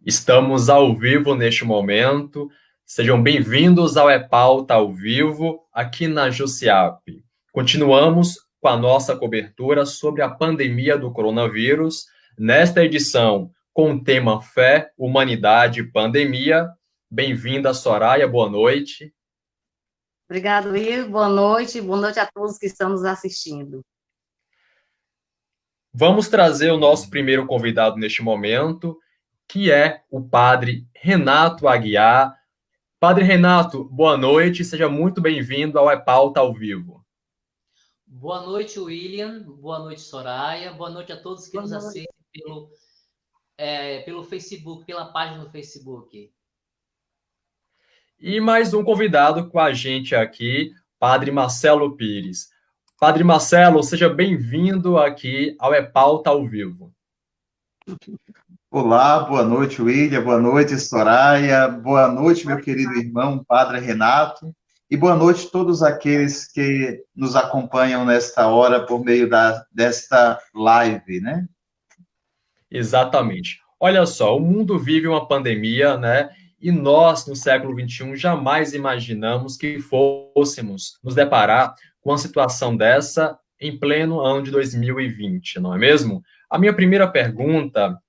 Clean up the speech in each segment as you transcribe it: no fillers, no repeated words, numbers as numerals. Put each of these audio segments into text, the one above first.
Estamos ao vivo neste momento. Sejam bem-vindos ao Epauta ao vivo, aqui na JUSIAP. Continuamos com a nossa cobertura sobre a pandemia do coronavírus, nesta edição com o tema Fé, Humanidade e Pandemia. Bem-vinda, Soraya, boa noite. Obrigado, Will. Boa noite a todos que estão nos assistindo. Vamos trazer o nosso primeiro convidado neste momento, que é o padre Renato Aguiar. Padre Renato, boa noite, seja muito bem-vindo ao Epauta ao vivo. Boa noite, William. Boa noite, Soraya. Boa noite a todos que nos assistem pelo Facebook, pela página do Facebook. E mais um convidado com a gente aqui, Padre Marcelo Pires. Padre Marcelo, seja bem-vindo aqui ao Epauta ao vivo. Olá, boa noite, William, boa noite, Soraya, boa noite, meu querido irmão, Padre Renato, e boa noite a todos aqueles que nos acompanham nesta hora por meio desta live, né? Exatamente. Olha só, o mundo vive uma pandemia, né? E nós, no século XXI, jamais imaginamos que fôssemos nos deparar com uma situação dessa em pleno ano de 2020, não é mesmo? A minha primeira pergunta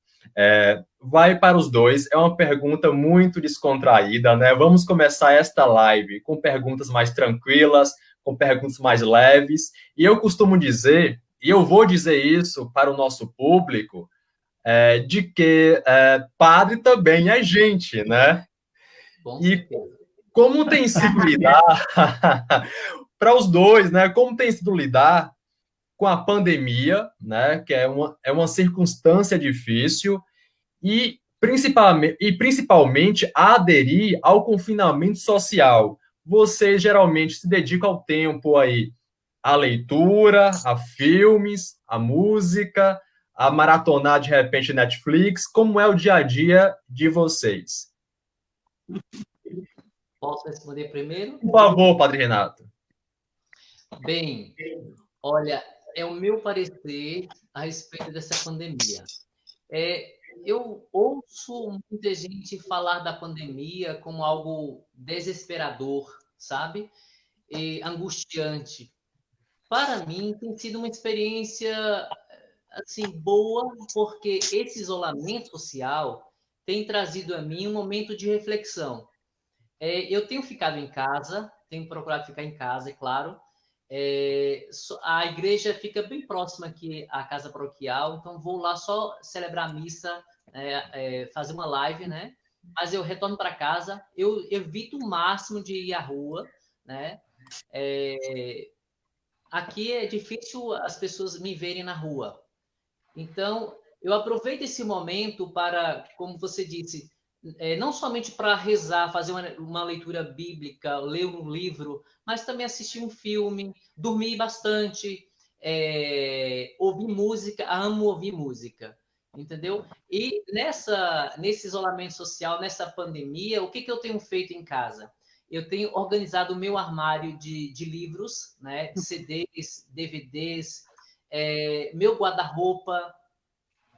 vai para os dois, é uma pergunta muito descontraída, né? Vamos começar esta live com perguntas mais tranquilas, com perguntas mais leves, e eu costumo dizer, e eu vou dizer isso para o nosso público, de que padre também é gente, né? E como tem sido lidar, para os dois, né? Como tem sido lidar com a pandemia, né? Que é uma circunstância difícil, e principalmente aderir ao confinamento social. Vocês geralmente se dedicam ao tempo aí à leitura, a filmes, a música, a maratonar de repente Netflix. Como é o dia a dia de vocês? Posso responder primeiro? Por favor, Padre Renato. Bem, olha, é o meu parecer a respeito dessa pandemia. Eu ouço muita gente falar da pandemia como algo desesperador, sabe? E angustiante. Para mim, tem sido uma experiência assim boa, porque esse isolamento social tem trazido a mim um momento de reflexão. Eu tenho ficado em casa, tenho procurado ficar em casa, é claro. A igreja fica bem próxima aqui à casa paroquial, então vou lá só celebrar a missa, fazer uma live, né? Mas eu retorno para casa, eu evito o máximo de ir à rua, né? Aqui é difícil as pessoas me verem na rua. Então, eu aproveito esse momento para, como você disse, não somente para rezar, fazer uma leitura bíblica, ler um livro, mas também assistir um filme, dormir bastante, ouvir música, amo ouvir música, entendeu? E nesse isolamento social, nessa pandemia, o que eu tenho feito em casa? Eu tenho organizado o meu armário de livros, né? CDs, DVDs, meu guarda-roupa.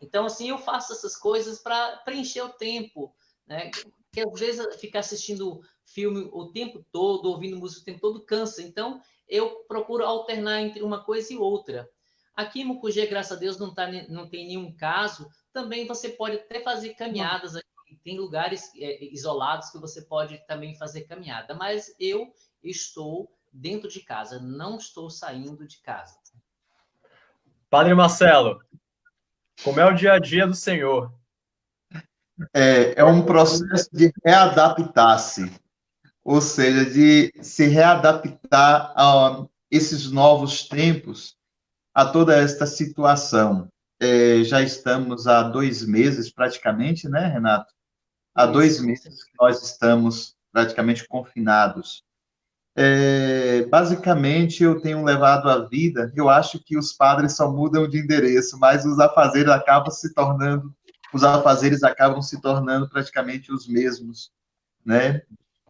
Então, assim, eu faço essas coisas para preencher o tempo, né? Porque às vezes ficar assistindo filme o tempo todo, ouvindo música o tempo todo, cansa. Então, eu procuro alternar entre uma coisa e outra. Aqui em Mucugê, graças a Deus, não tem nenhum caso. Também você pode até fazer caminhadas aqui. Tem lugares isolados que você pode também fazer caminhada. Mas eu estou dentro de casa, não estou saindo de casa. Padre Marcelo, como é o dia a dia do senhor? É um processo de readaptar-se, ou seja, de se readaptar a esses novos tempos, a toda esta situação. Já estamos há 2 meses, praticamente, né, Renato? Há 2 meses que nós estamos praticamente confinados. Basicamente, eu tenho levado a vida, eu acho que os padres só mudam de endereço, mas os afazeres acabam se tornando praticamente os mesmos, né?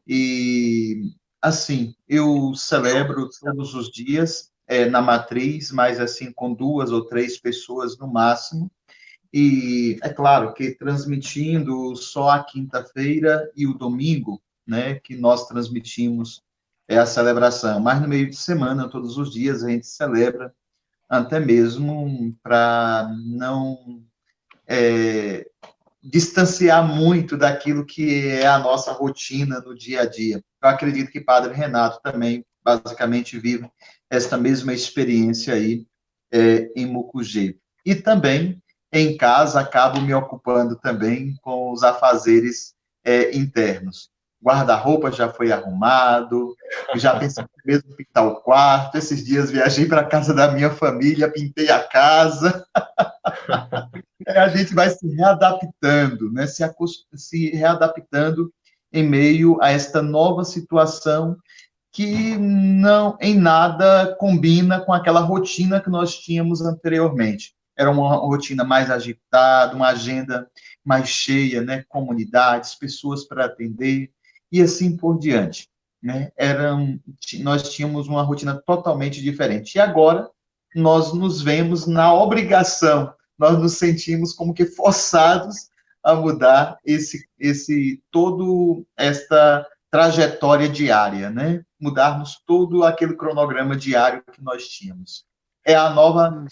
E, assim, eu celebro todos os dias na matriz, mas, assim, com 2 ou 3 pessoas no máximo, E é claro que transmitindo só a quinta-feira e o domingo, né, que nós transmitimos a celebração, mas no meio de semana, todos os dias, a gente celebra, até mesmo para não distanciar muito daquilo que é a nossa rotina no dia a dia. Eu acredito que Padre Renato também, basicamente, vive esta mesma experiência aí em Mucugê. E também, em casa, acabo me ocupando também com os afazeres internos. Guarda-roupa já foi arrumado, já pensei mesmo pintar o quarto. Esses dias viajei para a casa da minha família, pintei a casa. A gente vai se readaptando, né? Se readaptando em meio a esta nova situação que não em nada combina com aquela rotina que nós tínhamos anteriormente. Era uma rotina mais agitada, uma agenda mais cheia, né? Comunidades, pessoas para atender e assim por diante, né? Nós tínhamos uma rotina totalmente diferente. E agora nós nos vemos na obrigação, nós nos sentimos como que forçados a mudar todo esta trajetória diária, né? Mudarmos todo aquele cronograma diário que nós tínhamos. É a nova.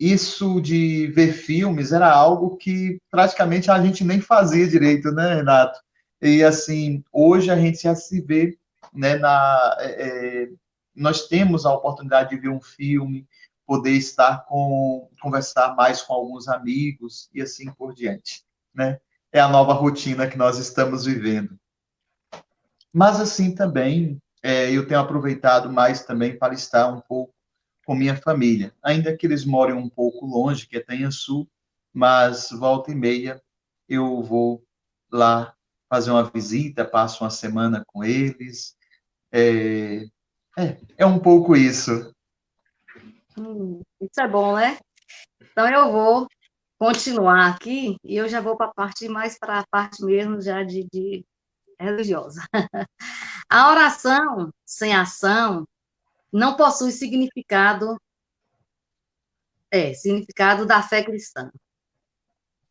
Isso de ver filmes era algo que praticamente a gente nem fazia direito, né, Renato? E assim, hoje a gente já se vê, né, nós temos a oportunidade de ver um filme, poder conversar mais com alguns amigos e assim por diante, né? É a nova rotina que nós estamos vivendo. Mas assim também, eu tenho aproveitado mais também para estar um pouco com minha família, ainda que eles morem um pouco longe, que é Tanhaçu, mas volta e meia eu vou lá fazer uma visita, passo uma semana com eles. É um pouco isso. Isso é bom, né? Então eu vou continuar aqui e eu já vou para a parte mais para a parte mesmo já de religiosa. A oração sem ação não possui significado da fé cristã,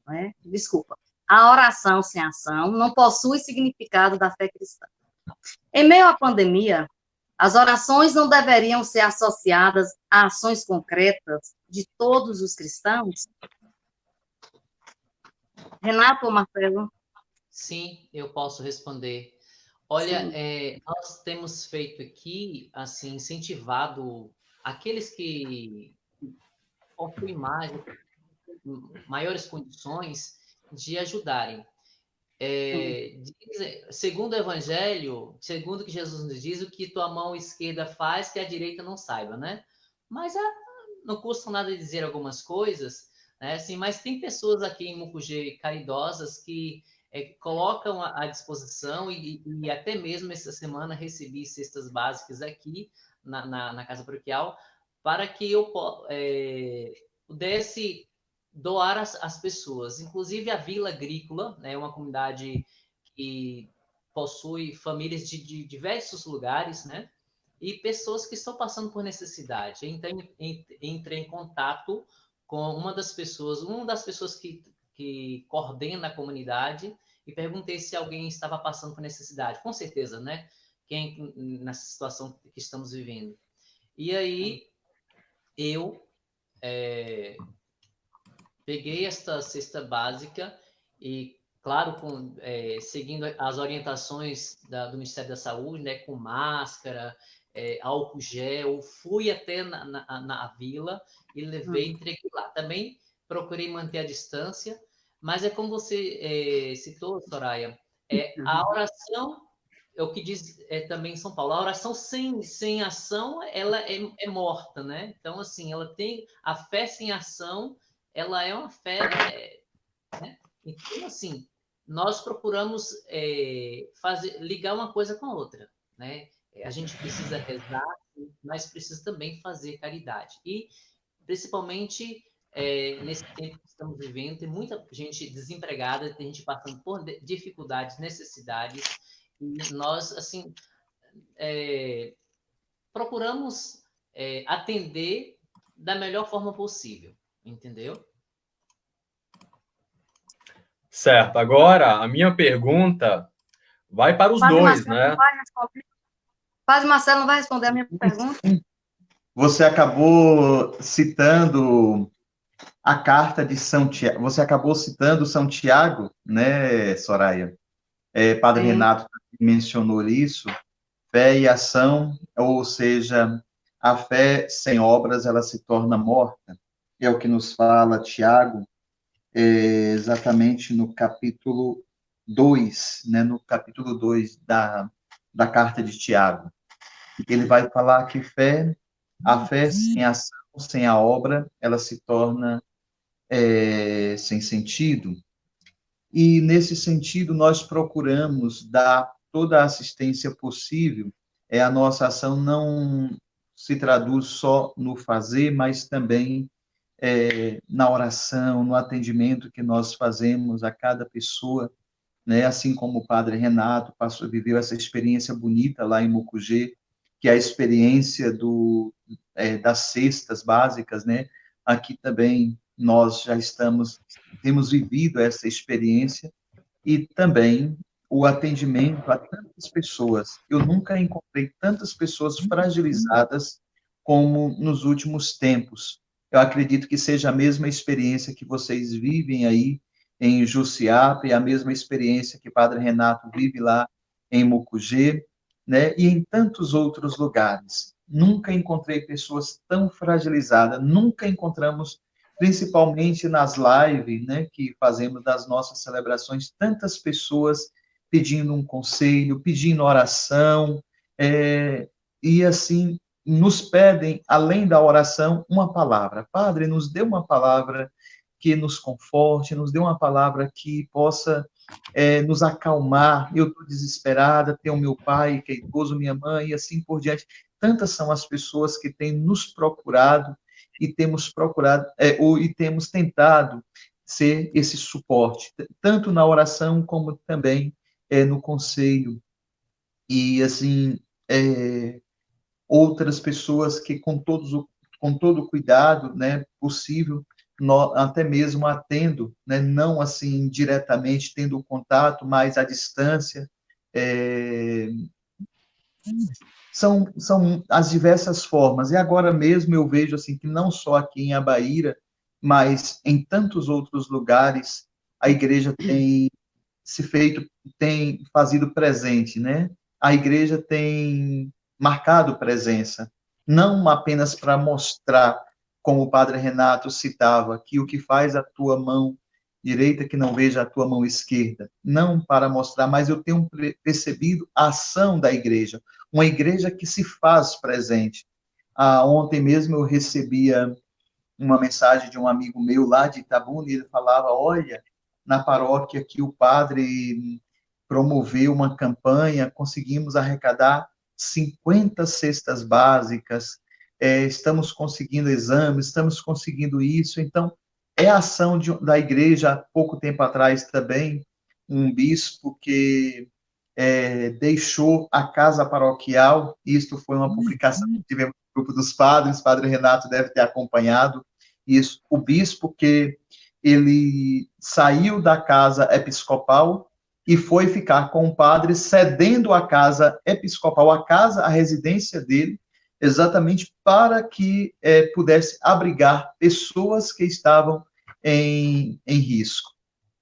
não é? Desculpa. A oração sem ação não possui significado da fé cristã. Em meio à pandemia, as orações não deveriam ser associadas a ações concretas de todos os cristãos? Renato ou Marcelo? Sim, eu posso responder. Olha, nós temos feito aqui, assim, incentivado aqueles que possuem maiores condições de ajudarem. Segundo o Evangelho, segundo o que Jesus nos diz, o que tua mão esquerda faz, que a direita não saiba, né? Mas não custa nada dizer algumas coisas, né? Assim, mas tem pessoas aqui em Mucugê caridosas que colocam à disposição e até mesmo essa semana recebi cestas básicas aqui na Casa Paroquial para que eu pudesse doar às pessoas. Inclusive a Vila Agrícola, né, uma comunidade que possui famílias de diversos lugares, né? E pessoas que estão passando por necessidade. Então, entrei em contato com uma das pessoas que coordena a comunidade e perguntei se alguém estava passando por necessidade. Com certeza, né? Quem nessa situação que estamos vivendo. E aí, eu peguei esta cesta básica e, claro, seguindo as orientações do Ministério da Saúde, né, com máscara, álcool gel, fui até na vila e levei e entreguei lá. Também procurei manter a distância, mas é como você citou, Soraya, a oração é o que diz também em São Paulo, a oração sem ação, ela é morta, né? Então, assim, ela tem a fé sem ação, ela é uma fé, né? Então, assim, nós procuramos ligar uma coisa com a outra, né? A gente precisa rezar, mas precisa também fazer caridade. E, principalmente, nesse tempo que estamos vivendo, tem muita gente desempregada, tem gente passando por dificuldades, necessidades, e nós, assim, procuramos atender da melhor forma possível. Entendeu? Certo. Agora, a minha pergunta vai para os dois, né? Padre Marcelo não vai responder a minha pergunta? Você acabou citando a carta de São Tiago. Você acabou citando São Tiago, né, Soraya? Padre Sim. Renato mencionou isso. Fé e ação, ou seja, a fé sem obras, ela se torna morta. É o que nos fala Tiago, exatamente no capítulo 2, né, no capítulo 2 da carta de Tiago. Ele vai falar que a fé sem ação, sem a obra, ela se torna sem sentido. E, nesse sentido, nós procuramos dar toda a assistência possível. A nossa ação não se traduz só no fazer, mas também na oração, no atendimento que nós fazemos a cada pessoa, né? Assim como o Padre Renato viveu essa experiência bonita lá em Mucugê, que é a experiência das cestas básicas, né? Aqui também nós já temos vivido essa experiência e também o atendimento a tantas pessoas. Eu nunca encontrei tantas pessoas fragilizadas como nos últimos tempos. Eu acredito que seja a mesma experiência que vocês vivem aí em Jussiape, a mesma experiência que Padre Renato vive lá em Mucugê, né? E em tantos outros lugares. Nunca encontrei pessoas tão fragilizadas, nunca encontramos, principalmente nas lives, né, que fazemos das nossas celebrações, tantas pessoas pedindo um conselho, pedindo oração, e assim nos pedem, além da oração, uma palavra. Padre, nos dê uma palavra que nos conforte, nos dê uma palavra que possa nos acalmar. Eu estou desesperada, tenho meu pai que é idoso, minha mãe, e assim por diante. Tantas são as pessoas que têm nos procurado e temos procurado, e temos tentado ser esse suporte, tanto na oração como também no conselho. E, assim, outras pessoas que, com todo o cuidado, né, possível, até mesmo atendo, né, não assim diretamente tendo contato, mas à distância, são as diversas formas. E agora mesmo eu vejo assim que não só aqui em Abaíra, mas em tantos outros lugares, a igreja tem fazido presente, né? A igreja tem marcado presença, não apenas para mostrar, como o Padre Renato citava, que o que faz a tua mão direita que não veja a tua mão esquerda, não para mostrar, mas eu tenho percebido a ação da igreja, uma igreja que se faz presente. Ontem mesmo eu recebia uma mensagem de um amigo meu lá de Itabuna, e ele falava, olha, na paróquia que o padre promoveu uma campanha, conseguimos arrecadar 50 cestas básicas, estamos conseguindo exames, estamos conseguindo isso. Então, é a ação da igreja. Há pouco tempo atrás também, um bispo que deixou a casa paroquial, isto foi uma publicação que tivemos no grupo dos padres, Padre Renato deve ter acompanhado isso, o bispo que ele saiu da casa episcopal e foi ficar com o padre, cedendo a casa episcopal, a residência dele, exatamente para que pudesse abrigar pessoas que estavam em risco.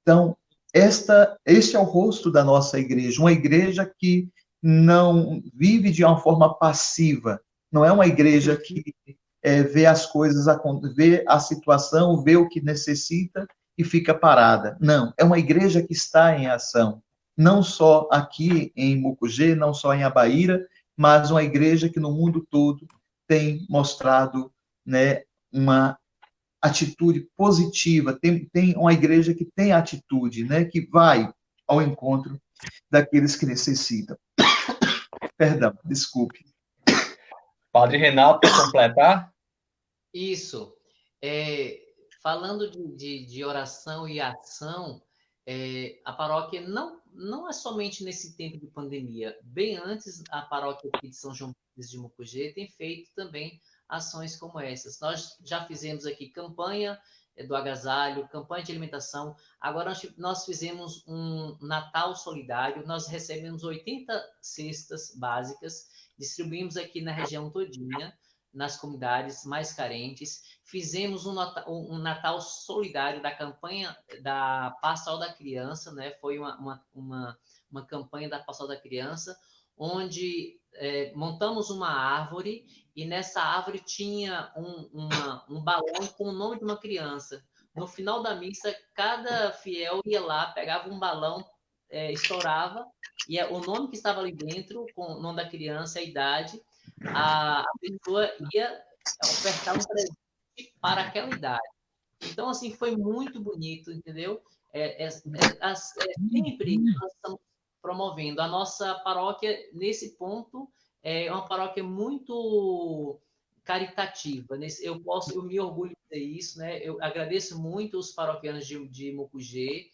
Então, este é o rosto da nossa igreja, uma igreja que não vive de uma forma passiva, não é uma igreja que vê as coisas, vê a situação, vê o que necessita e fica parada. Não, é uma igreja que está em ação, não só aqui em Mucugê, não só em Abaíra, mas uma igreja que no mundo todo tem mostrado, né, uma atitude positiva, tem uma igreja que tem atitude, né, que vai ao encontro daqueles que necessitam. Perdão, desculpe. Padre Renato, para completar? Isso. Falando de oração e ação, a paróquia não é somente nesse tempo de pandemia. Bem antes, a paróquia aqui de São João de Mucugê tem feito também ações como essas. Nós já fizemos aqui campanha do agasalho, campanha de alimentação. Agora nós fizemos um Natal solidário, nós recebemos 80 cestas básicas, distribuímos aqui na região todinha, nas comunidades mais carentes. Fizemos um Natal solidário da campanha da Pastoral da Criança, né? Foi uma campanha da Pastoral da Criança, onde montamos uma árvore, e nessa árvore tinha um balão com o nome de uma criança. No final da missa, cada fiel ia lá, pegava um balão, estourava, e o nome que estava ali dentro, com o nome da criança, a idade, a pessoa ia ofertar um presente para aquela idade. Então, assim, foi muito bonito, entendeu? Sempre nós estamos promovendo. A nossa paróquia, nesse ponto, é uma paróquia muito caritativa. Eu me orgulho de dizer isso, né? Eu agradeço muito os paroquianos de Mucugê,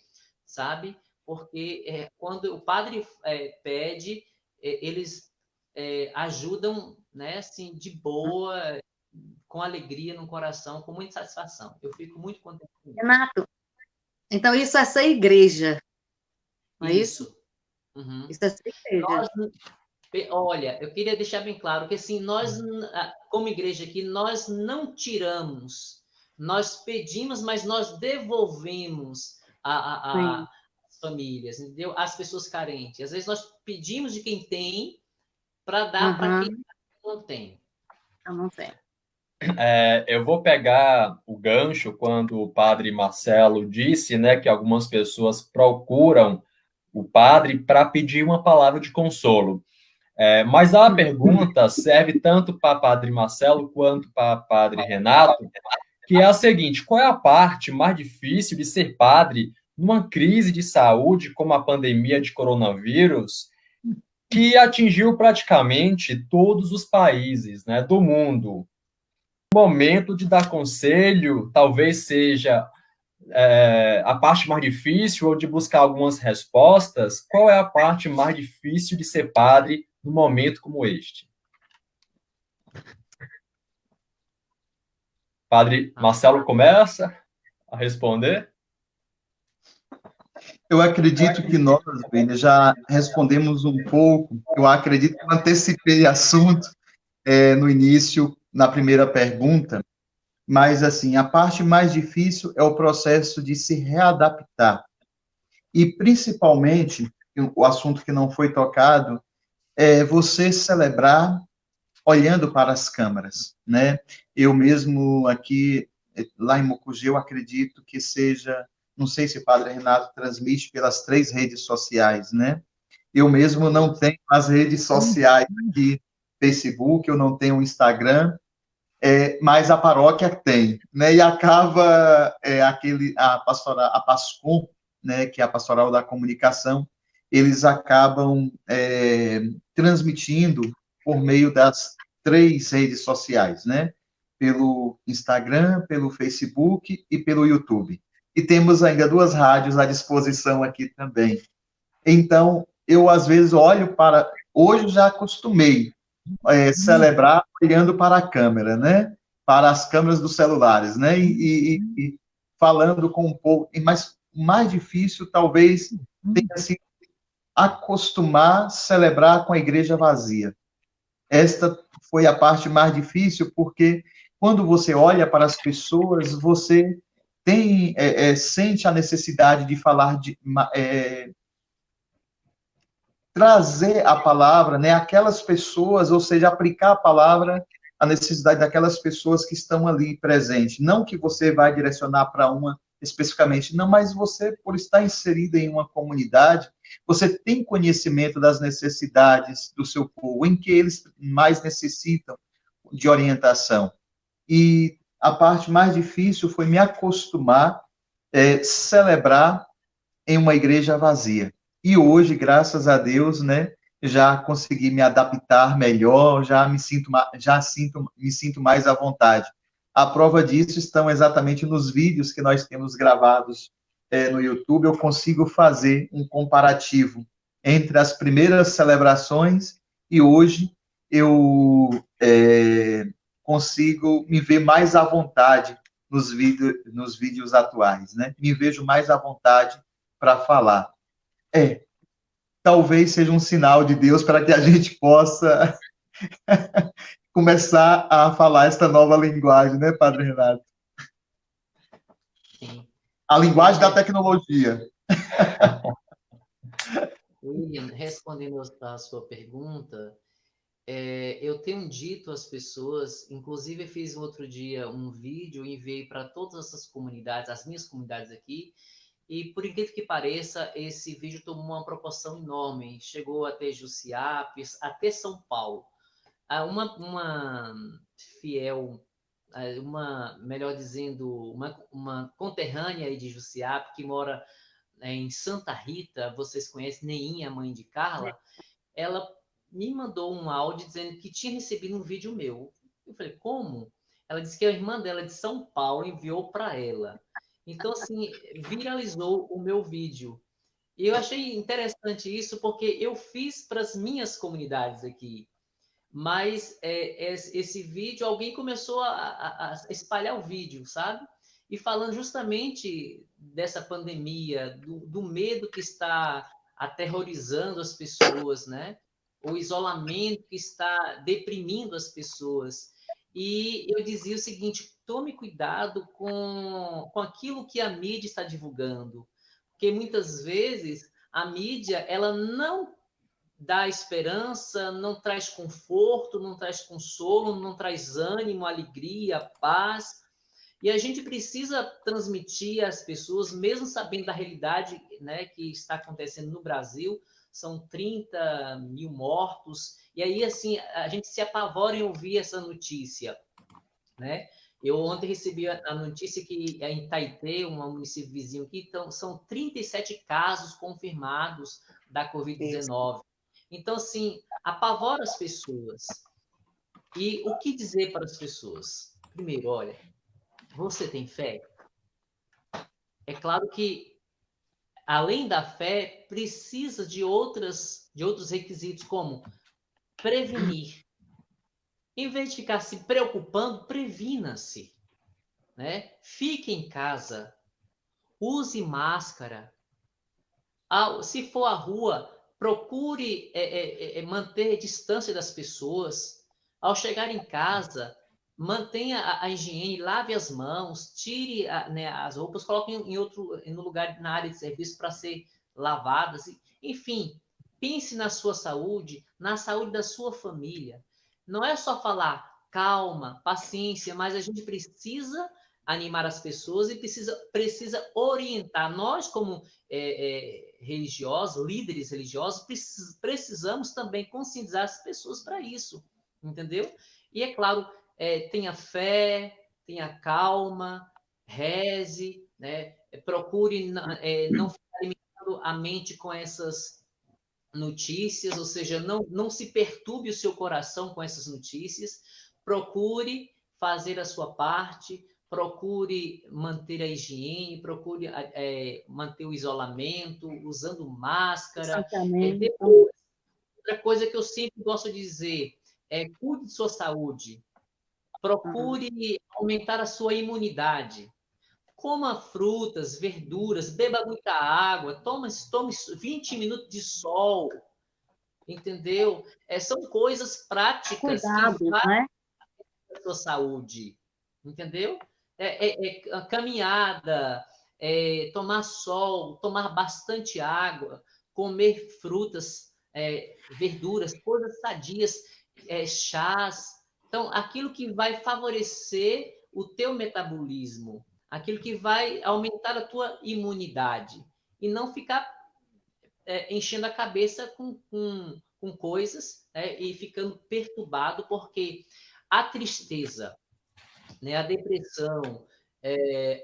sabe? Porque quando o padre pede, eles ajudam, né? Assim, de boa, com alegria no coração, com muita satisfação. Eu fico muito contente com isso. Renato, então isso é ser igreja, não é isso? Uhum. Isso é ser igreja. Olha, eu queria deixar bem claro que, assim, nós, como igreja aqui, nós não tiramos, nós pedimos, mas nós devolvemos às famílias, entendeu? Às pessoas carentes. Às vezes nós pedimos de quem tem para dar para quem não tem. Eu não tenho. Eu vou pegar o gancho quando o padre Marcelo disse, né, que algumas pessoas procuram o padre para pedir uma palavra de consolo. Mas a pergunta serve tanto para padre Marcelo quanto para padre Renato, que é a seguinte: qual é a parte mais difícil de ser padre numa crise de saúde como a pandemia de coronavírus, que atingiu praticamente todos os países, né, do mundo? O momento de dar conselho talvez seja a parte mais difícil, ou de buscar algumas respostas. Qual é a parte mais difícil de ser padre num momento como este? Padre Marcelo começa a responder. Eu acredito que nós, bem, já respondemos um pouco. Eu acredito que eu antecipei assunto no início, na primeira pergunta, mas, assim, a parte mais difícil é o processo de se readaptar. E, principalmente, o assunto que não foi tocado, é você celebrar olhando para as câmeras, né? Eu mesmo aqui, lá em Mucugê, eu acredito que seja, não sei se o Padre Renato transmite pelas 3 redes sociais, né? Eu mesmo não tenho as redes sociais aqui, Facebook, eu não tenho Instagram, mas a paróquia tem, né? E acaba a PASCOM, né, que é a Pastoral da Comunicação, eles acabam transmitindo por meio das 3 redes sociais, né? Pelo Instagram, pelo Facebook e pelo YouTube. E temos ainda 2 rádios à disposição aqui também. Então, eu às vezes olho para... Hoje já acostumei celebrar olhando para a câmera, né? Para as câmeras dos celulares, né? E falando com um pouco... Mas o mais difícil talvez tenha sido acostumar a celebrar com a igreja vazia. Esta foi a parte mais difícil, porque quando você olha para as pessoas, você sente a necessidade de falar, trazer a palavra, né, aquelas pessoas, ou seja, aplicar a palavra à necessidade daquelas pessoas que estão ali presentes. Não que você vai direcionar para uma especificamente, não, mas você, por estar inserido em uma comunidade, você tem conhecimento das necessidades do seu povo, em que eles mais necessitam de orientação. E a parte mais difícil foi me acostumar a celebrar em uma igreja vazia. E hoje, graças a Deus, né, já consegui me adaptar melhor, me sinto mais à vontade. A prova disso estão exatamente nos vídeos que nós temos gravados no YouTube. Eu consigo fazer um comparativo entre as primeiras celebrações e hoje eu consigo me ver mais à vontade nos vídeos atuais, né? Me vejo mais à vontade para falar. Talvez seja um sinal de Deus para que a gente possa começar a falar esta nova linguagem, né, Padre Renato? Sim. A linguagem da tecnologia. William, respondendo a sua pergunta, eu tenho dito às pessoas, inclusive eu fiz outro dia um vídeo, enviei para todas essas comunidades, as minhas comunidades aqui, e por incrível que pareça, esse vídeo tomou uma proporção enorme, chegou até Jussiapes, até São Paulo. Uma fiel, melhor dizendo, uma conterrânea aí de Jussiape, que mora em Santa Rita, vocês conhecem, Neinha, mãe de Carla, ela me mandou um áudio dizendo que tinha recebido um vídeo meu. Eu falei, como? Ela disse que a irmã dela de São Paulo enviou para ela. Então, assim, viralizou o meu vídeo. E eu achei interessante isso, porque eu fiz para as minhas comunidades aqui. Mas esse vídeo, alguém começou a espalhar o vídeo, sabe? E falando justamente dessa pandemia, do medo que está aterrorizando as pessoas, né? O isolamento que está deprimindo as pessoas. E eu dizia o seguinte, tome cuidado com aquilo que a mídia está divulgando, porque muitas vezes a mídia ela não dá esperança, não traz conforto, não traz consolo, não traz ânimo, alegria, paz. E a gente precisa transmitir às pessoas, mesmo sabendo da realidade, né, que está acontecendo no Brasil, são 30 mil mortos, e aí, assim, a gente se apavora em ouvir essa notícia, né? Eu ontem recebi a notícia que em Taitê, um município vizinho aqui, então, são 37 casos confirmados da Covid-19. Então, assim, apavora as pessoas. E o que dizer para as pessoas? Primeiro, olha, você tem fé? É claro que, além da fé, precisa de outros requisitos, como prevenir. Em vez de ficar se preocupando, previna-se, né? Fique em casa, use máscara. Se for à rua, procure manter a distância das pessoas. Ao chegar em casa, mantenha a higiene, lave as mãos, tire né, as roupas, coloque no lugar, na área de serviço para ser lavadas. Enfim, pense na sua saúde, na saúde da sua família. Não é só falar calma, paciência, mas a gente precisa animar as pessoas e precisa orientar. Nós, como religiosos, líderes religiosos, precisamos também conscientizar as pessoas para isso, entendeu? E é claro, tenha fé, tenha calma, reze, né? Procure não ficar limitando a mente com essas notícias, ou seja, não se perturbe o seu coração com essas notícias, procure fazer a sua parte, procure manter a higiene, procure manter o isolamento, usando máscara. Depois, outra coisa que eu sempre gosto de dizer é cuide de sua saúde, procure aumentar a sua imunidade. Coma frutas, verduras, beba muita água, tome 20 minutos de sol, entendeu? São coisas práticas Cuidado, que vão né? para a sua saúde, entendeu? Caminhada, tomar sol, tomar bastante água, comer frutas, verduras, coisas sadias, chás. Então, aquilo que vai favorecer o teu metabolismo, aquilo que vai aumentar a tua imunidade e não ficar enchendo a cabeça com coisas e ficando perturbado, porque a tristeza, né, a depressão,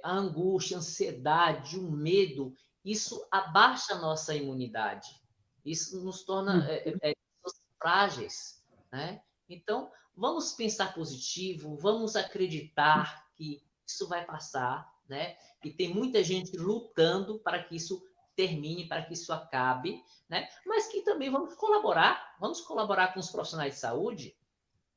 a angústia, a ansiedade, o medo, isso abaixa a nossa imunidade. Isso nos torna frágeis, né? Então, vamos pensar positivo, vamos acreditar que isso vai passar, né? E tem muita gente lutando para que isso termine, para que isso acabe, né? Mas que também vamos colaborar com os profissionais de saúde,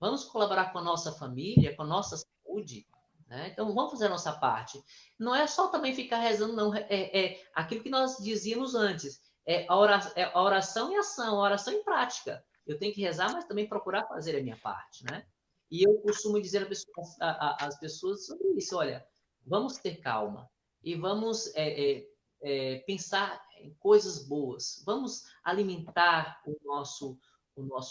Vamos colaborar com a nossa família, com a nossa saúde, né? Então, vamos fazer a nossa parte. Não é só também ficar rezando, não. É aquilo que nós dizíamos antes. É a oração e ação, a oração em prática. Eu tenho que rezar, mas também procurar fazer a minha parte, né? E eu costumo dizer às pessoas sobre isso, olha, vamos ter calma e vamos pensar em coisas boas. Vamos alimentar o nosso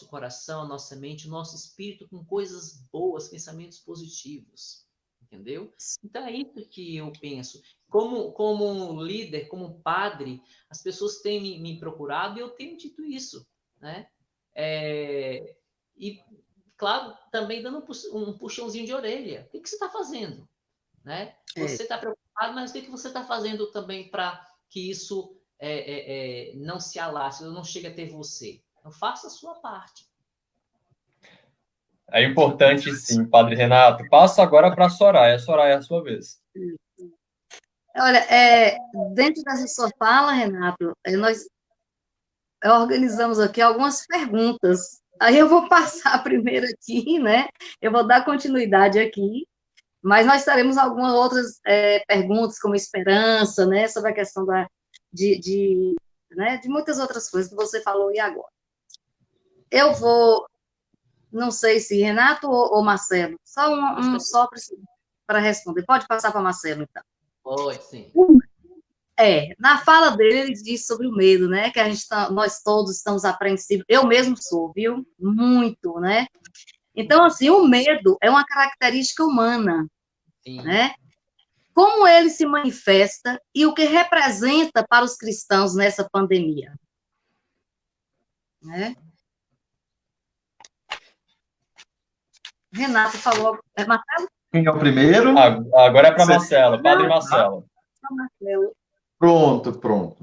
coração, a nossa mente, o nosso espírito com coisas boas, pensamentos positivos, entendeu? Então, é isso que eu penso. Como líder, como padre, as pessoas têm me procurado e eu tenho dito isso, né? E, claro, também dando um puxãozinho de orelha. O que você está fazazendo? Né? Você está preocupado, mas o que você está fazendo também para que isso não se alastre, não chegue até você? Então, faça a sua parte. É importante, sim, Padre Renato. Passo agora para a Soraya. Soraya, é a sua vez. Olha, dentro dessa sua fala, Renato, nós organizamos aqui algumas perguntas. Aí eu vou passar primeiro aqui, né? Eu vou dar continuidade aqui, mas nós teremos algumas outras perguntas, como esperança, né? Sobre a questão de muitas outras coisas que você falou e agora. Eu vou, não sei se Renato ou Marcelo, só para responder. Pode passar para Marcelo, então. Pode, sim. Na fala dele, ele diz sobre o medo, né? Que nós todos estamos apreensivos. Eu mesmo sou, viu? Muito, né? Então, assim, o medo é uma característica humana, Sim. né? Como ele se manifesta e o que representa para os cristãos nessa pandemia, né? Renato falou, Marcelo? Quem é o primeiro? Agora é para Marcelo, Padre Marcelo. Pronto.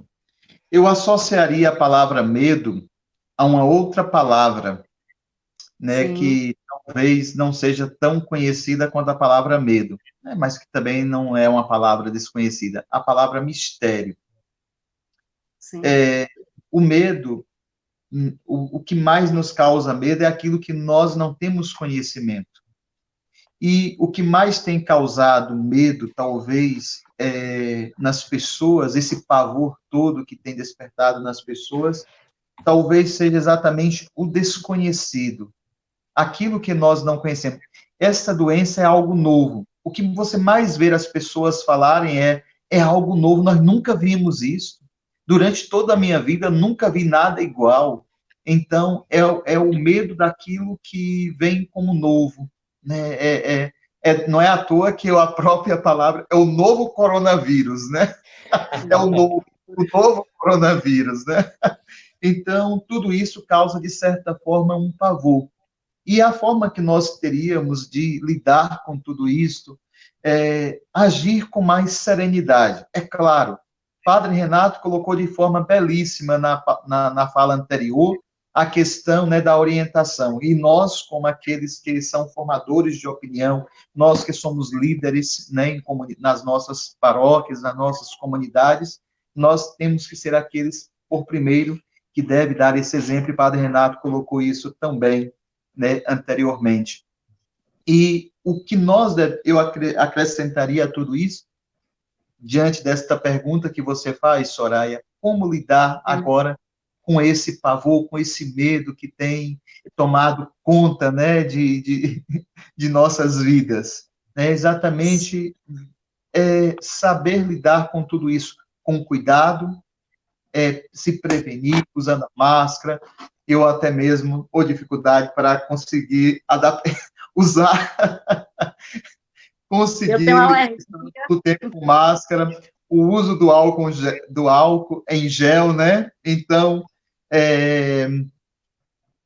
Eu associaria a palavra medo a uma outra palavra, né, Sim. que talvez não seja tão conhecida quanto a palavra medo, né, mas que também não é uma palavra desconhecida, a palavra mistério. Sim. O medo, o que mais nos causa medo é aquilo que nós não temos conhecimento. E o que mais tem causado medo, talvez, nas pessoas, esse pavor todo que tem despertado nas pessoas, talvez seja exatamente o desconhecido, aquilo que nós não conhecemos. Essa doença é algo novo. O que você mais vê as pessoas falarem é algo novo, nós nunca vimos isso. Durante toda a minha vida, nunca vi nada igual. Então, é o medo daquilo que vem como novo. Né? Não é à toa que a própria palavra é o novo coronavírus, né? É o novo coronavírus, né? Então, tudo isso causa, de certa forma, um pavor. E a forma que nós teríamos de lidar com tudo isso é agir com mais serenidade. É claro, Padre Renato colocou de forma belíssima na fala anterior a questão, né, da orientação. E nós, como aqueles que são formadores de opinião, nós que somos líderes, né, nas nossas paróquias, nas nossas comunidades, nós temos que ser aqueles, por primeiro, que deve dar esse exemplo, e Padre Renato colocou isso também, né, anteriormente. E o que eu acrescentaria a tudo isso, diante desta pergunta que você faz, Soraya, como lidar agora com esse pavor, com esse medo que tem tomado conta, né, de nossas vidas? É exatamente saber lidar com tudo isso com cuidado, se prevenir usando a máscara, eu até mesmo ou dificuldade para conseguir usar, conseguir o tempo com máscara, o uso do álcool em gel, né? Então,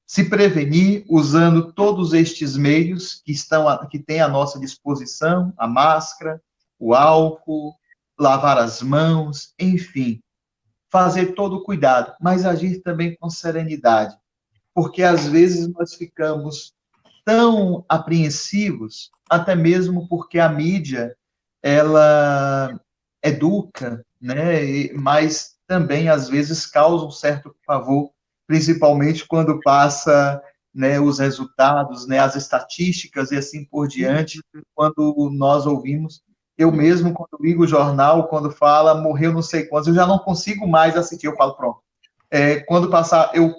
se prevenir usando todos estes meios que tem à nossa disposição, a máscara, o álcool, lavar as mãos, enfim, fazer todo o cuidado, mas agir também com serenidade, porque às vezes nós ficamos tão apreensivos, até mesmo porque a mídia, ela educa, né, mas também às vezes causa um certo pavor, principalmente quando passa né, os resultados, né, as estatísticas e assim por diante, quando nós ouvimos. Eu mesmo, quando ligo o jornal, quando fala morreu não sei quantos, eu já não consigo mais assistir, eu falo, pronto. Quando passar, eu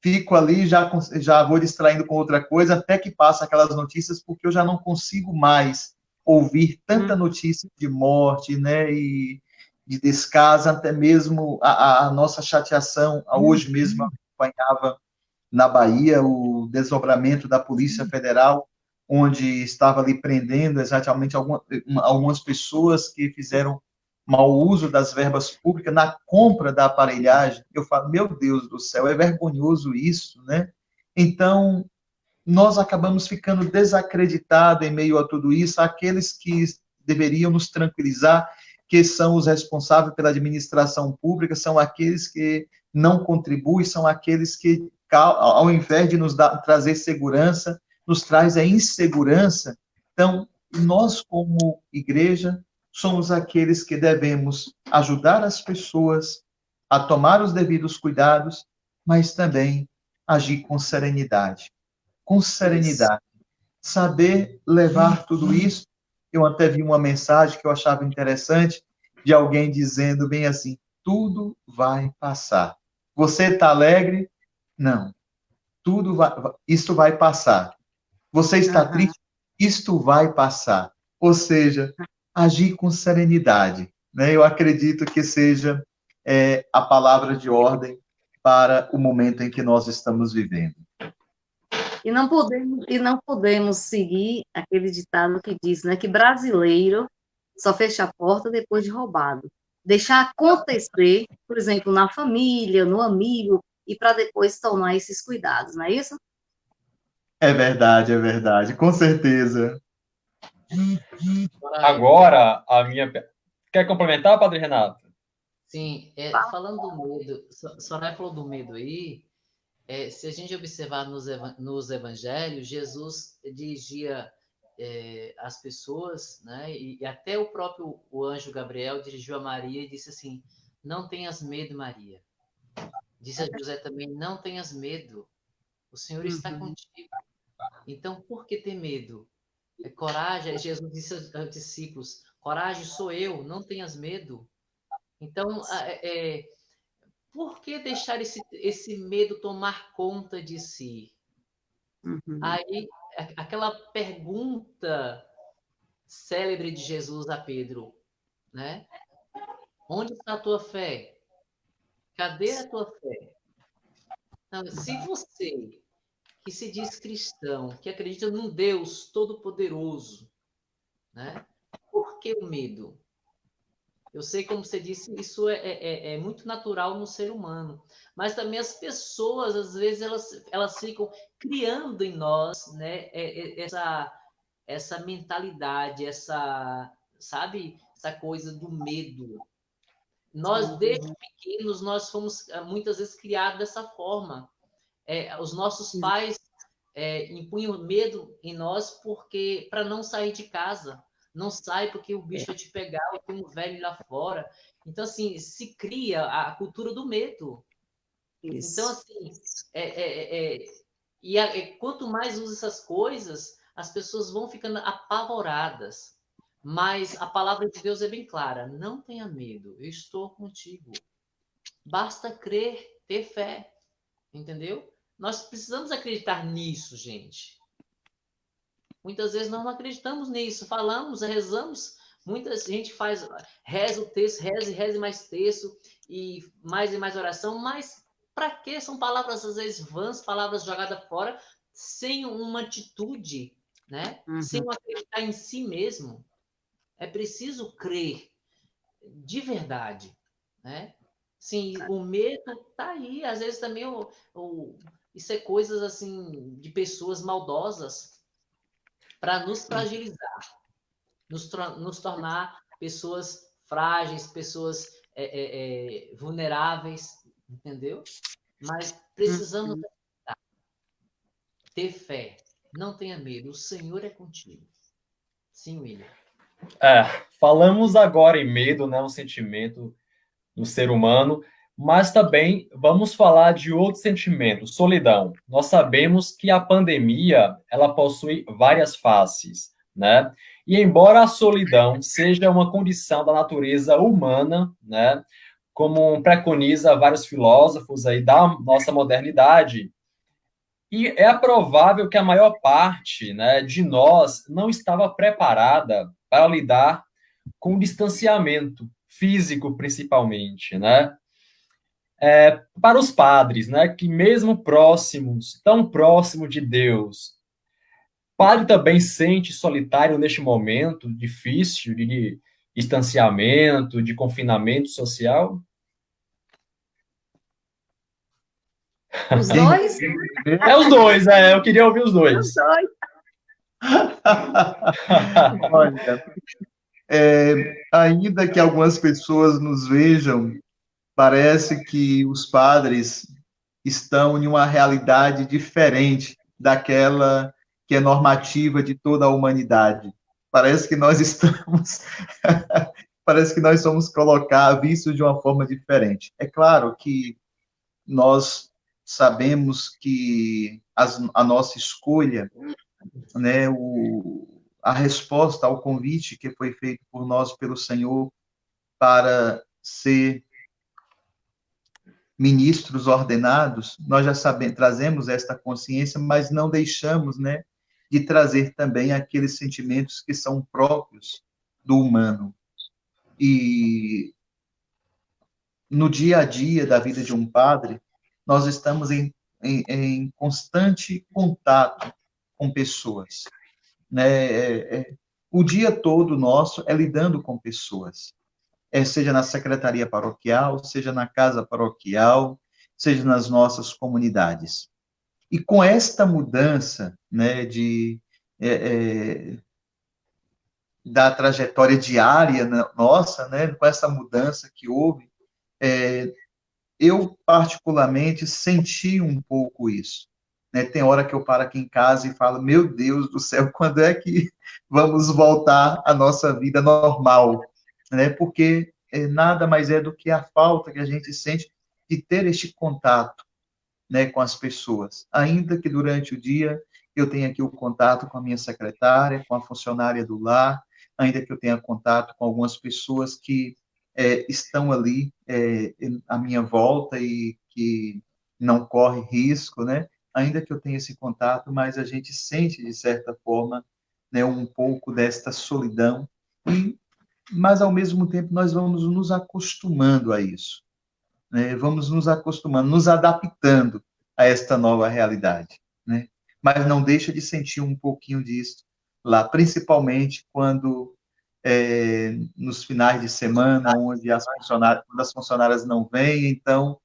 fico ali, já vou distraindo com outra coisa, até que passa aquelas notícias, porque eu já não consigo mais ouvir tanta notícia de morte, né, e de descaso, até mesmo a nossa chateação. Hoje mesmo eu acompanhava na Bahia o desdobramento da Polícia Federal, onde estava ali prendendo exatamente algumas pessoas que fizeram mau uso das verbas públicas na compra da aparelhagem. Eu falo, meu Deus do céu, é vergonhoso isso, né? Então, nós acabamos ficando desacreditados em meio a tudo isso. Aqueles que deveriam nos tranquilizar, que são os responsáveis pela administração pública, são aqueles que não contribuem, são aqueles que, ao invés de trazer segurança, nos traz a insegurança. Então, nós, como igreja, somos aqueles que devemos ajudar as pessoas a tomar os devidos cuidados, mas também agir com serenidade. Com serenidade. Saber levar tudo isso. Eu até vi uma mensagem que eu achava interessante, de alguém dizendo bem assim, tudo vai passar. Você está alegre? Não. Isto vai passar. Você está triste? Isto vai passar. Ou seja, agir com serenidade. Né? Eu acredito que seja a palavra de ordem para o momento em que nós estamos vivendo. E não podemos seguir aquele ditado que diz, né, que brasileiro só fecha a porta depois de roubado. Deixar acontecer, por exemplo, na família, no amigo, e para depois tomar esses cuidados, não é isso? É verdade, com certeza. Agora, a minha... Quer complementar, Padre Renato? Sim, falando do medo, Soraya falou do medo aí, se a gente observar nos evangelhos, Jesus dirigia as pessoas, né, e até o anjo Gabriel dirigiu a Maria e disse assim, não tenhas medo, Maria. Disse a José também, não tenhas medo, o Senhor está contigo. Então, por que ter medo? Coragem, Jesus disse aos discípulos, coragem sou eu, não tenhas medo. Então, por que deixar esse medo tomar conta de si? Aí, aquela pergunta célebre de Jesus a Pedro, né? Onde está a tua fé? Cadê a tua fé? Não, se você, que se diz cristão, que acredita num Deus todo-poderoso, né? Por que o medo? Eu sei, como você disse, isso é muito natural no ser humano. Mas também as pessoas, às vezes, elas ficam criando em nós, né, essa mentalidade, sabe, essa coisa do medo. Nós, desde pequenos, nós fomos muitas vezes criados dessa forma. Os nossos pais impunham medo em nós porque para não sair de casa. Não sai porque o bicho vai te pegar, ou tem um velho lá fora. Então, assim, se cria a cultura do medo. Isso. Então, assim, quanto mais usa essas coisas, as pessoas vão ficando apavoradas. Mas a palavra de Deus é bem clara. Não tenha medo, eu estou contigo. Basta crer, ter fé. Entendeu? Nós precisamos acreditar nisso, gente. Muitas vezes nós não acreditamos nisso. Falamos, rezamos. Muita gente reza o texto, reza mais texto, e mais oração, mas para quê? São palavras, às vezes, vãs, palavras jogadas fora, sem uma atitude, né? Sem acreditar em si mesmo. É preciso crer de verdade, né? Sim, o medo tá aí. Às vezes também isso é coisas assim de pessoas maldosas para nos fragilizar, nos tornar pessoas frágeis, pessoas vulneráveis, entendeu? Mas precisamos ter fé. Não tenha medo. O Senhor é contigo. Sim, William. Falamos agora em medo, né? Um sentimento do ser humano, Mas também vamos falar de outro sentimento, solidão. Nós sabemos que a pandemia, ela possui várias faces, né? E embora a solidão seja uma condição da natureza humana, né, como preconiza vários filósofos aí da nossa modernidade, e é provável que a maior parte, né, de nós não estava preparada para lidar com o distanciamento físico, principalmente, né? Para os padres, né, que mesmo próximos, tão próximo de Deus, padre também sente solitário neste momento difícil de distanciamento, de confinamento social? Os dois? É os dois, eu queria ouvir os Os dois. dois. Olha, ainda que algumas pessoas nos vejam, parece que os padres estão em uma realidade diferente daquela que é normativa de toda a humanidade. Parece que nós estamos, parece que nós somos colocados, vistos de uma forma diferente. É claro que nós sabemos que a nossa escolha, né, a resposta ao convite que foi feito por nós pelo Senhor para ser ministros ordenados, nós já sabemos, trazemos esta consciência, mas não deixamos, né, de trazer também aqueles sentimentos que são próprios do humano. E no dia a dia da vida de um padre, nós estamos em constante contato com pessoas, né? O dia todo nosso é lidando com pessoas, seja na secretaria paroquial, seja na casa paroquial, seja nas nossas comunidades. E com esta mudança, né, da trajetória diária nossa, né, com essa mudança que houve, eu particularmente senti um pouco isso. Né? Tem hora que eu paro aqui em casa e falo, meu Deus do céu, quando é que vamos voltar à nossa vida normal? Né? Porque nada mais é do que a falta que a gente sente de ter este contato, né, com as pessoas. Ainda que durante o dia eu tenha aqui o contato com a minha secretária, com a funcionária do lar, ainda que eu tenha contato com algumas pessoas que estão ali à minha volta e que não corre risco, né? Ainda que eu tenha esse contato, mas a gente sente, de certa forma, né, um pouco desta solidão, mas, ao mesmo tempo, nós vamos nos acostumando a isso, né? Vamos nos acostumando, nos adaptando a esta nova realidade, né? Mas não deixa de sentir um pouquinho disso lá, principalmente quando nos finais de semana, onde quando as funcionárias não vêm, então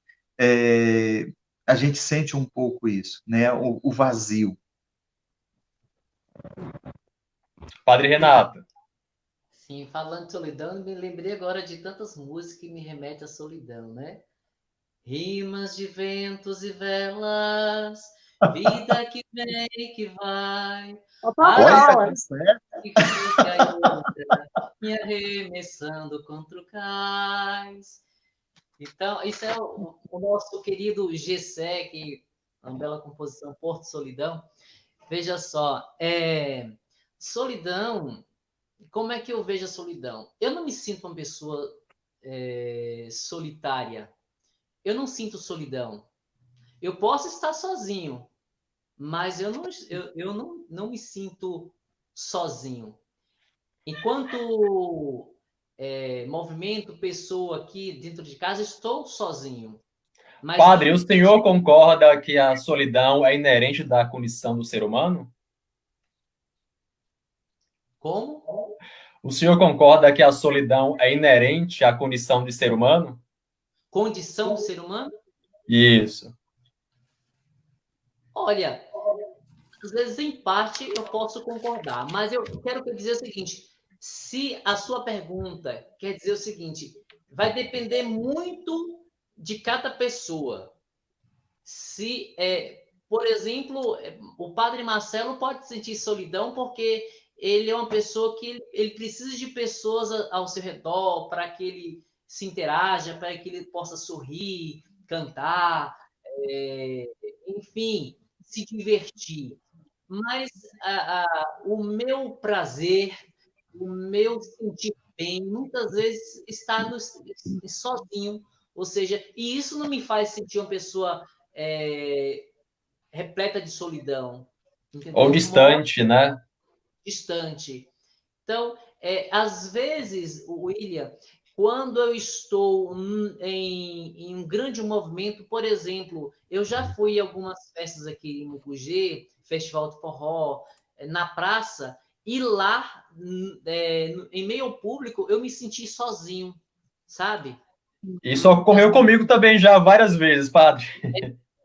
a gente sente um pouco isso, né? O vazio. Padre Renato. Sim, falando de solidão, me lembrei agora de tantas músicas que me remetem à solidão, né? Rimas de ventos e velas, vida que vem e que vai, Olha, que fica e outra, me arremessando contra o cais. Então, isso é o nosso querido Gessé, que é uma bela composição, Porto Solidão. Veja só, solidão, como é que eu vejo a solidão? Eu não me sinto uma pessoa solitária. Eu não sinto solidão. Eu posso estar sozinho, mas eu não me sinto sozinho. Enquanto movimento, pessoa aqui dentro de casa, estou sozinho. Mas Padre, o senhor concorda que a solidão é inerente da condição do ser humano? Como? O senhor concorda que a solidão é inerente à condição de ser humano? Condição do ser humano? Isso. Olha, às vezes, em parte, eu posso concordar, mas eu quero dizer o seguinte: se a sua pergunta quer dizer o seguinte, vai depender muito de cada pessoa. Se, por exemplo, o Padre Marcelo pode sentir solidão porque ele é uma pessoa que ele precisa de pessoas ao seu redor para que ele se interaja, para que ele possa sorrir, cantar, enfim, se divertir. Mas o meu prazer, o meu sentir bem, muitas vezes está sozinho, ou seja, e isso não me faz sentir uma pessoa repleta de solidão, Ou entendeu? distante, né? Distante. Então, às vezes, William, quando eu estou em um grande movimento, por exemplo, eu já fui a algumas festas aqui em Mucugê, Festival de Forró, na praça, e lá, em meio ao público, eu me senti sozinho, sabe? Isso ocorreu comigo também já várias vezes, padre.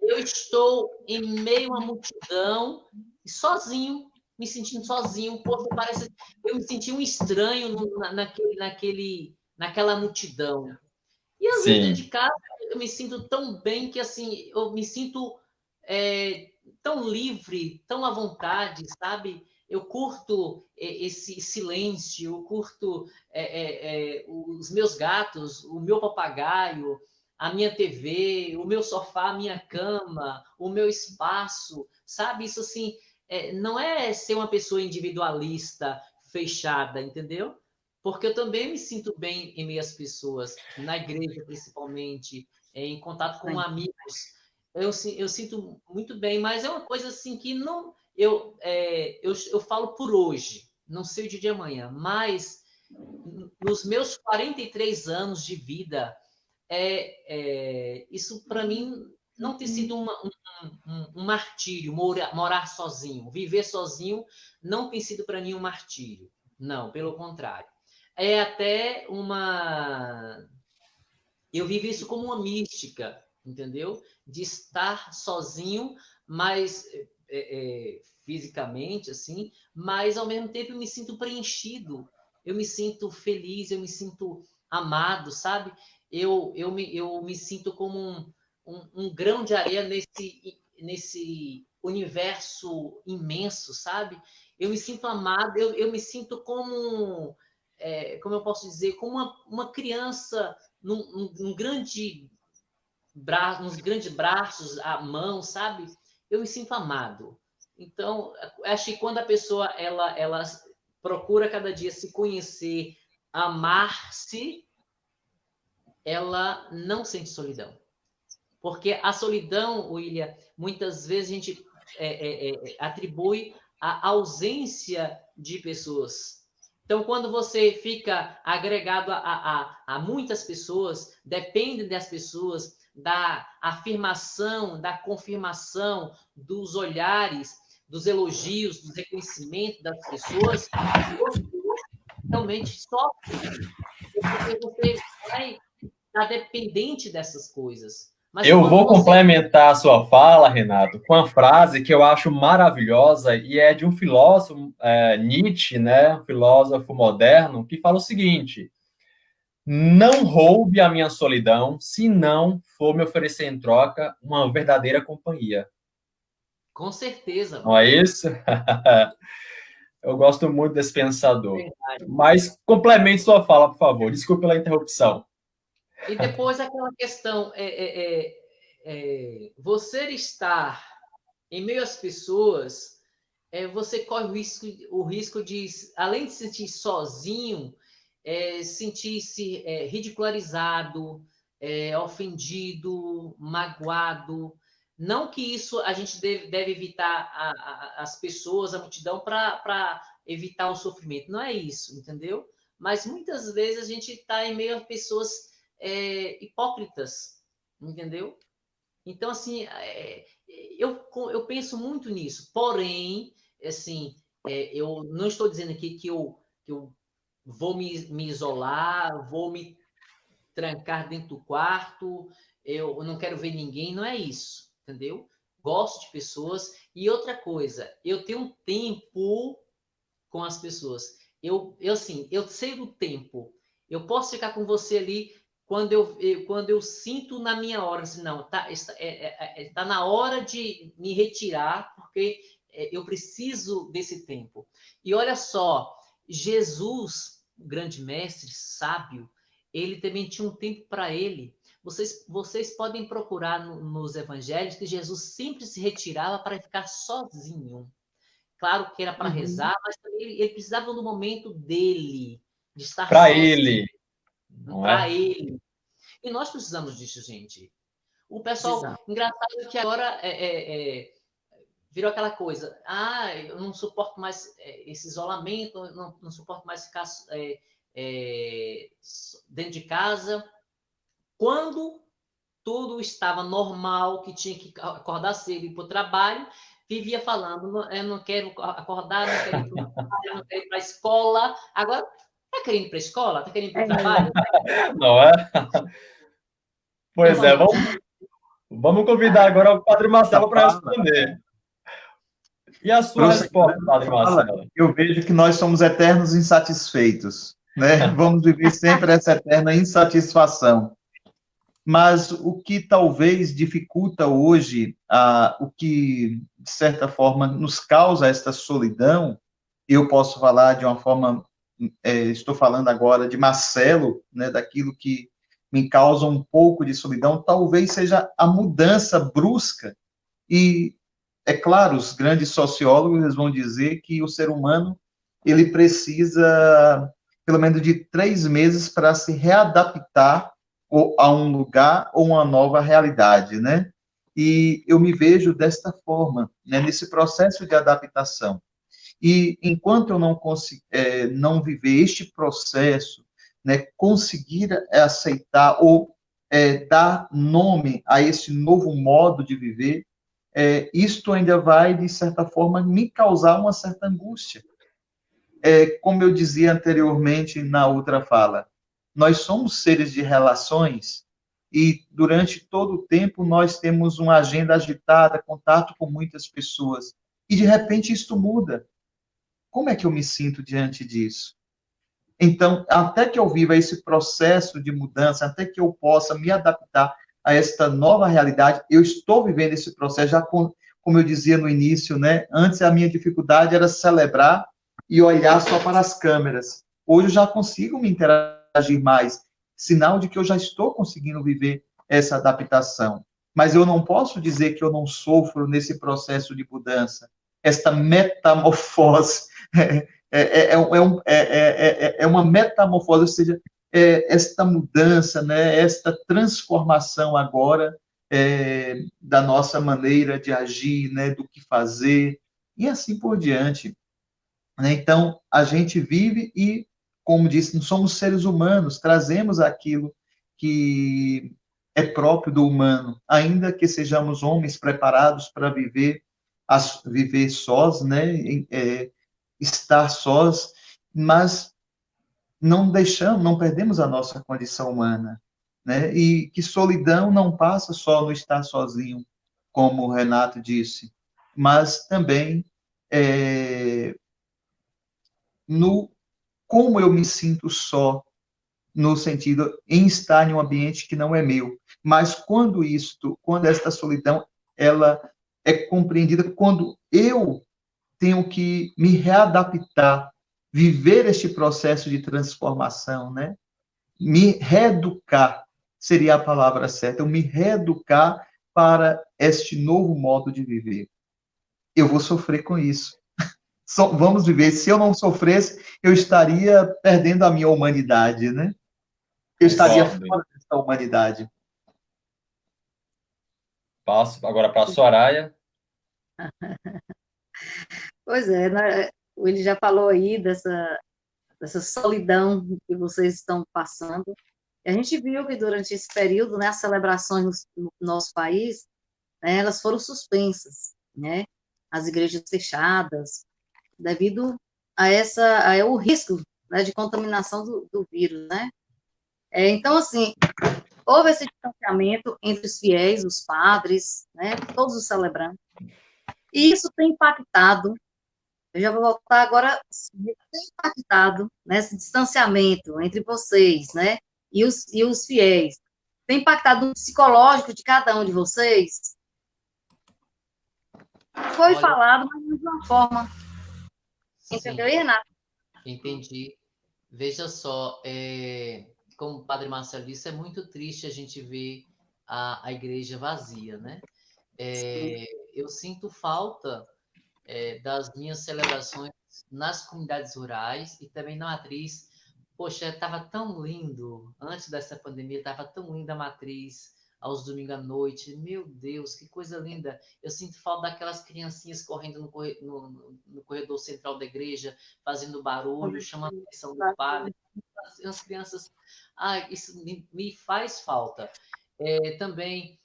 Eu estou em meio à multidão, sozinho, me sentindo sozinho. Poxa, parece eu me senti um estranho naquela multidão. E às vezes dentro Sim. de casa eu me sinto tão bem que assim eu me sinto tão livre, tão à vontade, sabe? Eu curto esse silêncio, eu curto os meus gatos, o meu papagaio, a minha TV, o meu sofá, a minha cama, o meu espaço, sabe? Isso assim, não é ser uma pessoa individualista, fechada, entendeu? Porque eu também me sinto bem em meio às pessoas, na igreja principalmente, em contato com amigos. Eu sinto muito bem, mas é uma coisa assim que não. Eu falo por hoje, não sei o dia de amanhã, mas nos meus 43 anos de vida, isso para mim não tem sido um martírio, morar sozinho, viver sozinho não tem sido para mim um martírio. Não, pelo contrário. É até uma. Eu vivo isso como uma mística, entendeu? De estar sozinho, mas fisicamente, assim, mas ao mesmo tempo eu me sinto preenchido, eu me sinto feliz, eu me sinto amado, sabe? Eu me sinto como um grão de areia nesse universo imenso, sabe? Eu me sinto amado, eu me sinto como eu posso dizer, como uma criança num grande braço, nos grandes braços, a mão, sabe? Eu me sinto amado. Então, acho que quando a pessoa ela procura cada dia se conhecer, amar-se, ela não sente solidão. Porque a solidão, William, muitas vezes a gente atribui a ausência de pessoas. Então, quando você fica agregado a muitas pessoas, depende das pessoas, da afirmação, da confirmação, dos olhares, dos elogios, dos reconhecimentos das pessoas, você realmente sofre, porque você vai estar dependente dessas coisas. Mas Eu quando vou você... complementar a sua fala, Renato, com uma frase que eu acho maravilhosa e é de um filósofo, Nietzsche, né, um filósofo moderno, que fala o seguinte: não roube a minha solidão se não for me oferecer em troca uma verdadeira companhia. Com certeza. Não é isso? Eu gosto muito desse pensador. Verdade. Mas complemente sua fala, por favor. Desculpe pela interrupção. E depois aquela questão, você estar em meio às pessoas, você corre o risco de, além de se sentir sozinho, sentir-se ridicularizado, ofendido, magoado. Não que isso a gente deve evitar as pessoas, a multidão, para evitar o sofrimento. Não é isso, entendeu? Mas muitas vezes a gente está em meio a pessoas hipócritas, entendeu? Então, assim, eu penso muito nisso. Porém, assim, eu não estou dizendo aqui que eu vou me isolar, vou me trancar dentro do quarto, eu não quero ver ninguém, não é isso, entendeu? Gosto de pessoas. E outra coisa, eu tenho um tempo com as pessoas. Assim, eu sei do tempo. Eu posso ficar com você ali quando eu sinto na minha hora, assim, não, tá na hora de me retirar, porque eu preciso desse tempo. E olha só, Jesus, o grande mestre, sábio, ele também tinha um tempo para ele. Vocês podem procurar nos evangelhos que Jesus sempre se retirava para ficar sozinho. Claro que era para rezar, mas também ele precisava do momento dele, de estar Para sozinho. ele. Para ele. E nós precisamos disso, gente. O pessoal, Exato. engraçado que agora virou aquela coisa, eu não suporto mais esse isolamento, não suporto mais ficar dentro de casa. Quando tudo estava normal, que tinha que acordar cedo e ir para o trabalho, vivia falando, eu não quero acordar, não quero ir para o trabalho, não quero ir para a escola. Agora, está querendo ir para a escola? Está querendo ir para o trabalho? Não é? Pois vamos convidar agora o Padre Marcelo para responder. E a sua resposta, Padre Marcelo? Eu vejo que nós somos eternos insatisfeitos, né? Vamos viver sempre essa eterna insatisfação. Mas o que talvez dificulta hoje, o que, de certa forma, nos causa esta solidão, eu posso falar de uma forma, estou falando agora de Marcelo, né, daquilo que me causa um pouco de solidão, talvez seja a mudança brusca. E, é claro, os grandes sociólogos vão dizer que o ser humano ele precisa, pelo menos, de 3 meses para se readaptar a um lugar ou uma nova realidade, né? E eu me vejo desta forma, né, nesse processo de adaptação. E enquanto eu não consigo, não viver este processo, né, conseguir aceitar ou dar nome a esse novo modo de viver, isto ainda vai, de certa forma, me causar uma certa angústia. Como eu dizia anteriormente na outra fala, nós somos seres de relações e durante todo o tempo nós temos uma agenda agitada, contato com muitas pessoas, e de repente isto muda. Como é que eu me sinto diante disso? Então, até que eu viva esse processo de mudança, até que eu possa me adaptar a esta nova realidade, eu estou vivendo esse processo, já como eu dizia no início, né? Antes a minha dificuldade era celebrar e olhar só para as câmeras. Hoje eu já consigo me interagir mais, sinal de que eu já estou conseguindo viver essa adaptação. Mas eu não posso dizer que eu não sofro nesse processo de mudança, esta metamorfose. É uma metamorfose, ou seja, esta mudança, né, esta transformação agora da nossa maneira de agir, né, do que fazer, e assim por diante. Né? Então, a gente vive e, como disse, não somos seres humanos, trazemos aquilo que é próprio do humano, ainda que sejamos homens preparados para viver sós, né, estar sós, mas não perdemos a nossa condição humana, né? E que solidão não passa só no estar sozinho, como o Renato disse, mas também no como eu me sinto só, no sentido em estar em um ambiente que não é meu. Mas quando esta solidão, ela é compreendida quando eu tenho que me readaptar, viver este processo de transformação, né? Me reeducar seria a palavra certa, eu me reeducar para este novo modo de viver. Eu vou sofrer com isso. Vamos viver. Se eu não sofresse, eu estaria perdendo a minha humanidade, né? Eu estaria fora dessa humanidade. Passo agora para a Soraya. Pois é, né? Ele já falou aí dessa solidão que vocês estão passando. E a gente viu que durante esse período, né, as celebrações no nosso país, né, elas foram suspensas, né? As igrejas fechadas, devido o risco, né, de contaminação do vírus, né? Então, assim, houve esse distanciamento entre os fiéis, os padres, né, todos os celebrantes, e isso tem impactado, eu já vou voltar agora, tem impactado, né, esse distanciamento entre vocês, né, e os fiéis, tem impactado no psicológico de cada um de vocês? Foi falado, mas de uma forma, entendeu, Renato? Entendi. Veja só, como o Padre Marcelo disse, é muito triste a gente ver a igreja vazia, né? Eu sinto falta das minhas celebrações nas comunidades rurais e também na matriz. Poxa, estava tão lindo, antes dessa pandemia, estava tão linda a matriz, aos domingos à noite. Meu Deus, que coisa linda. Eu sinto falta daquelas criancinhas correndo no corredor central da igreja, fazendo barulho, chamando a atenção do padre. As crianças... isso me faz falta. Também,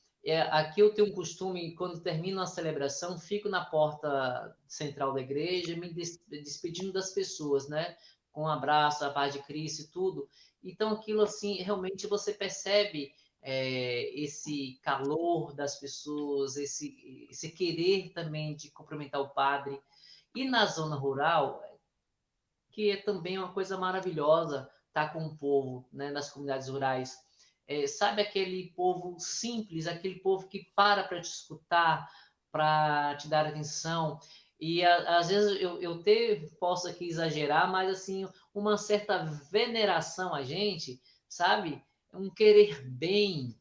aqui eu tenho um costume, quando termino a celebração, fico na porta central da igreja, me despedindo das pessoas, né? Com um abraço, a paz de Cristo e tudo. Então, aquilo assim, realmente você percebe esse calor das pessoas, esse querer também de cumprimentar o padre. E na zona rural, que é também uma coisa maravilhosa estar com o povo, né, nas comunidades rurais. Sabe aquele povo simples, aquele povo que para te escutar, para te dar atenção. E às vezes eu até posso aqui exagerar, mas assim, uma certa veneração a gente, sabe? Um querer bem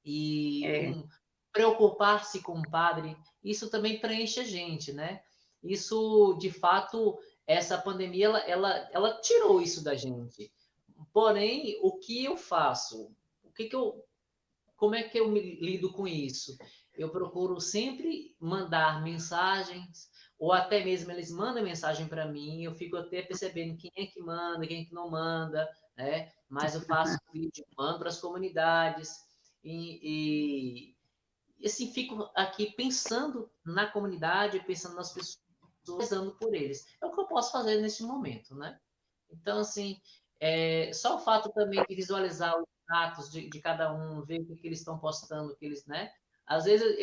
e um preocupar-se com o padre, isso também preenche a gente, né? Isso, de fato, essa pandemia, ela tirou isso da gente. Porém, o que eu faço? Como é que eu me lido com isso? Eu procuro sempre mandar mensagens, ou até mesmo eles mandam mensagem para mim, eu fico até percebendo quem é que manda, quem é que não manda, né? Mas eu faço vídeo, mando para as comunidades, e assim, fico aqui pensando na comunidade, pensando nas pessoas, rezando por eles. É o que eu posso fazer nesse momento, né? Então, assim, só o fato também de visualizar os status de cada um, ver o que eles estão postando, que eles, né? Às vezes,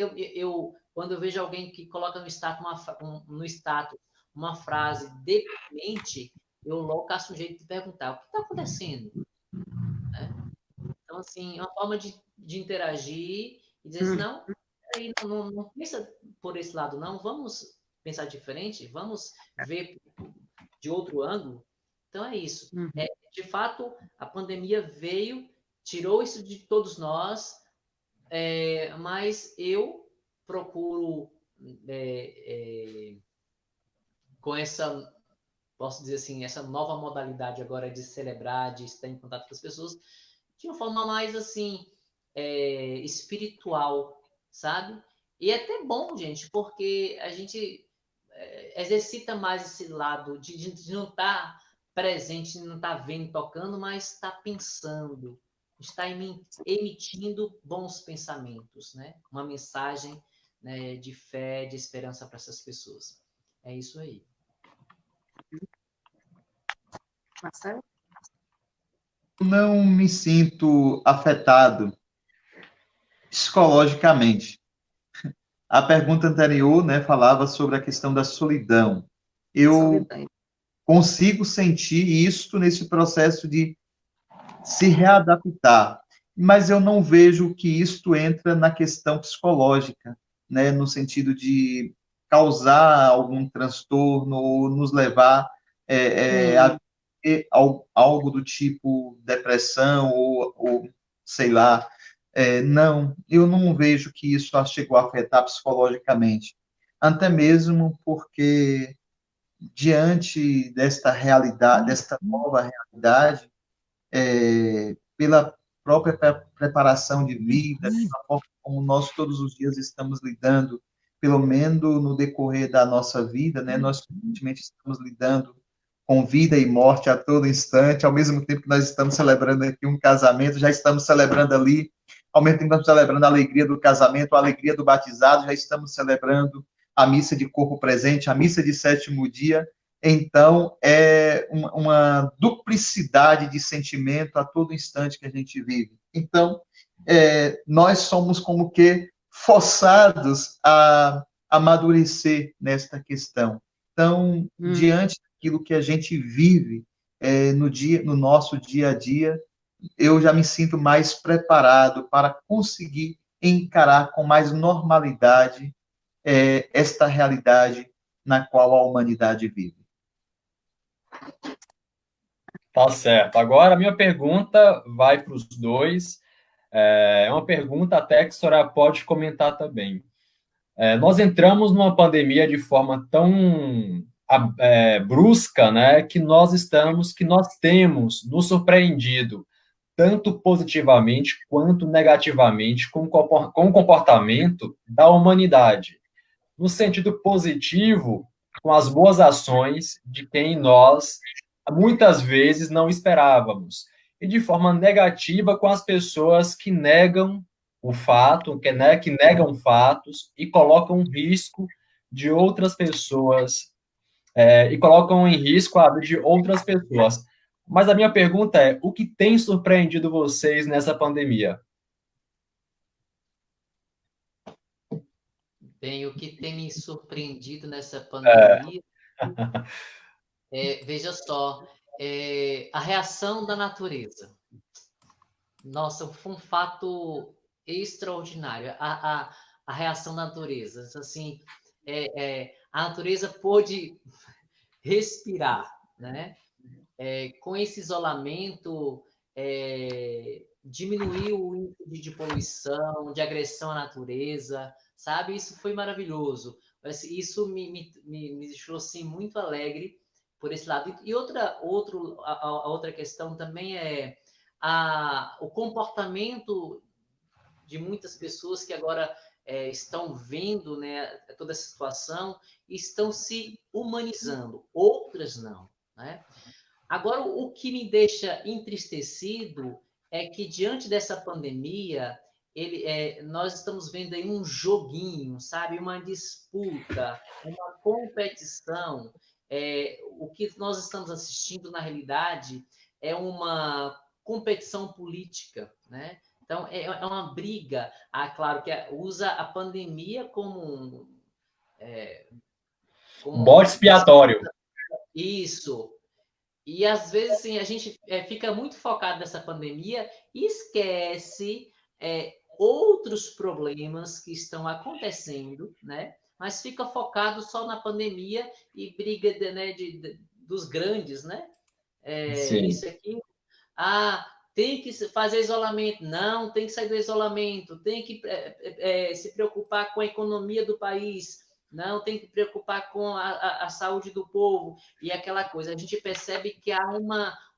quando eu vejo alguém que coloca no status uma frase deprimente, eu logo caço um jeito de perguntar, o que está acontecendo? Né? Então, assim, é uma forma de interagir e dizer assim, não, aí não pensa por esse lado, não, vamos pensar diferente, vamos ver de outro ângulo. Então, é isso. De fato, a pandemia veio, tirou isso de todos nós, mas eu procuro, com essa, posso dizer assim, essa nova modalidade agora de celebrar, de estar em contato com as pessoas, de uma forma mais, assim, espiritual, sabe? E é até bom, gente, porque a gente exercita mais esse lado de não estar presente, não estar vendo, tocando, mas estar pensando, estar emitindo bons pensamentos, né? Uma mensagem, né, de fé, de esperança para essas pessoas. É isso aí. Marcelo? Não me sinto afetado psicologicamente. A pergunta anterior, né, falava sobre a questão da solidão. Eu consigo sentir isso nesse processo de se readaptar, mas eu não vejo que isto entra na questão psicológica, né, no sentido de causar algum transtorno ou nos levar a ter algo do tipo depressão ou sei lá. Não, eu não vejo que isso chegou a afetar psicologicamente, até mesmo porque diante desta realidade, desta nova realidade, pela própria preparação de vida, pela forma como nós todos os dias estamos lidando, pelo menos no decorrer da nossa vida, né, nós constantemente estamos lidando com vida e morte a todo instante, ao mesmo tempo que nós estamos celebrando aqui um casamento, já estamos celebrando ali, ao mesmo tempo que estamos celebrando a alegria do casamento, a alegria do batizado, já estamos celebrando a missa de corpo presente, a missa de sétimo dia. Então, é uma duplicidade de sentimento a todo instante que a gente vive. Então, nós somos como que forçados a amadurecer nesta questão. Então, diante daquilo que a gente vive no nosso dia a dia, eu já me sinto mais preparado para conseguir encarar com mais normalidade esta realidade na qual a humanidade vive. Tá certo. Agora, a minha pergunta vai para os dois. É uma pergunta até que a senhora pode comentar também. Nós entramos numa pandemia de forma tão brusca, né, que nós temos nos surpreendido tanto positivamente quanto negativamente com o comportamento da humanidade. No sentido positivo, com as boas ações de quem nós muitas vezes não esperávamos, e de forma negativa com as pessoas que negam o fato, que negam fatos e colocam em risco de outras pessoas, e colocam em risco a vida de outras pessoas. Mas a minha pergunta é: o que tem surpreendido vocês nessa pandemia? Bem, o que tem me surpreendido nessa pandemia, veja só, a reação da natureza. Nossa, foi um fato extraordinário, a reação da natureza. Assim, a natureza pôde respirar, né? Com esse isolamento, diminuiu o índice de poluição, de agressão à natureza, sabe? Isso foi maravilhoso. Isso me deixou assim, muito alegre por esse lado. E a outra questão também é o comportamento de muitas pessoas que agora estão vendo, né, toda essa situação e estão se humanizando, outras não, né? Agora, o que me deixa entristecido é que, diante dessa pandemia, nós estamos vendo aí um joguinho, sabe? Uma disputa, uma competição. O que nós estamos assistindo, na realidade, é uma competição política, né? Então, é uma briga. Claro que usa a pandemia como Bode expiatório. Isso. E, às vezes, assim, a gente fica muito focado nessa pandemia e esquece outros problemas que estão acontecendo, né? Mas fica focado só na pandemia e briga dos grandes, né? Isso aqui. Tem que fazer isolamento. Não, tem que sair do isolamento. Tem que se preocupar com a economia do país. Não, tem que preocupar com a saúde do povo. E aquela coisa, a gente percebe que há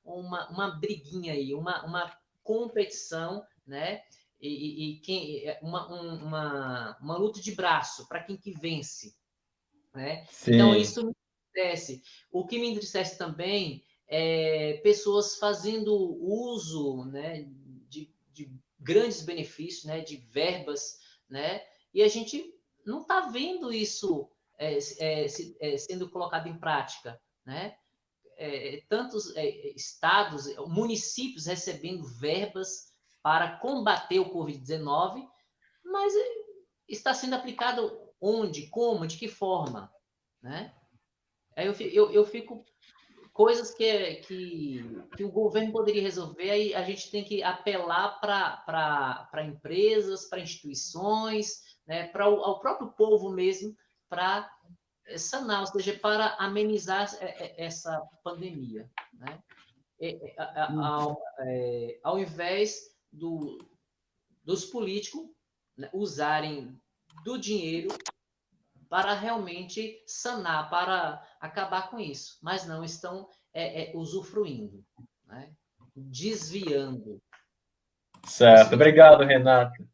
uma briguinha aí, uma competição, né? Uma luta de braço para quem que vence, né? Então, isso me entristece. O que me entristece também é pessoas fazendo uso, né, de grandes benefícios, né, de verbas, né? E a gente não está vendo isso sendo colocado em prática, né? Tantos estados, municípios recebendo verbas para combater o Covid-19, mas está sendo aplicado onde, como, de que forma, né? Aí eu fico coisas que o governo poderia resolver, aí a gente tem que apelar para empresas, para instituições, né, ao próprio povo mesmo, para sanar, ou seja, para amenizar essa pandemia, né? Ao invés dos políticos, né, usarem do dinheiro para realmente sanar, para acabar com isso. Mas não, estão usufruindo, né? Desviando. Certo, obrigado, Renato.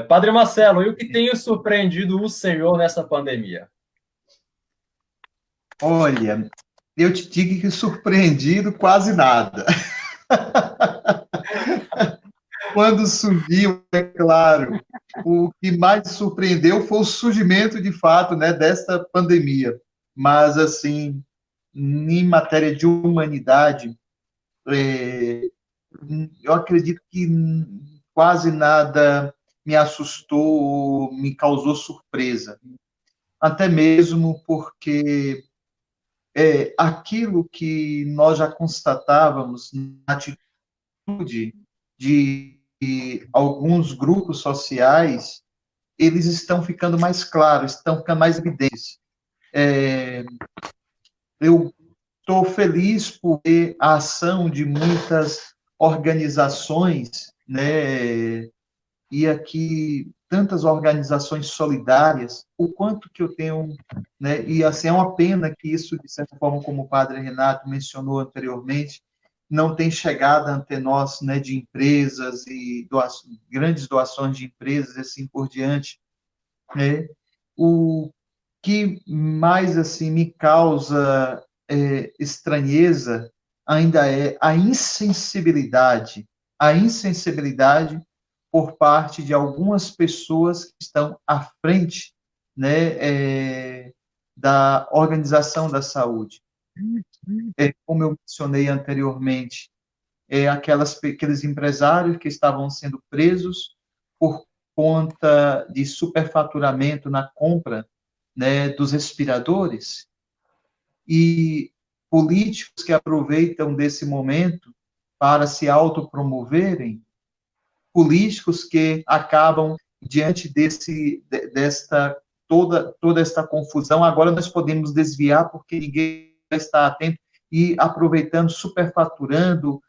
Padre Marcelo, e o que tem surpreendido o senhor nessa pandemia? Olha, eu te digo que surpreendido quase nada. Quando surgiu, é claro, o que mais surpreendeu foi o surgimento, de fato, né, desta pandemia. Mas, assim, em matéria de humanidade, eu acredito que quase nada me assustou ou me causou surpresa. Até mesmo porque aquilo que nós já constatávamos na atitude de alguns grupos sociais, eles estão ficando mais claros, estão ficando mais evidentes. Eu estou feliz por ver a ação de muitas organizações, né? E aqui tantas organizações solidárias, o quanto que eu tenho, né? E assim é uma pena que isso, de certa forma, como o Padre Renato mencionou anteriormente, não tem chegado ante nós, né? De empresas e grandes doações de empresas, e assim por diante, né? O que mais assim me causa estranheza ainda é a insensibilidade por parte de algumas pessoas que estão à frente, né, da organização da saúde. Como eu mencionei anteriormente, aqueles empresários que estavam sendo presos por conta de superfaturamento na compra, né, dos respiradores, e políticos que aproveitam desse momento para se autopromoverem, políticos que acabam diante desta toda esta confusão. Agora nós podemos desviar porque ninguém está atento e aproveitando, superfaturando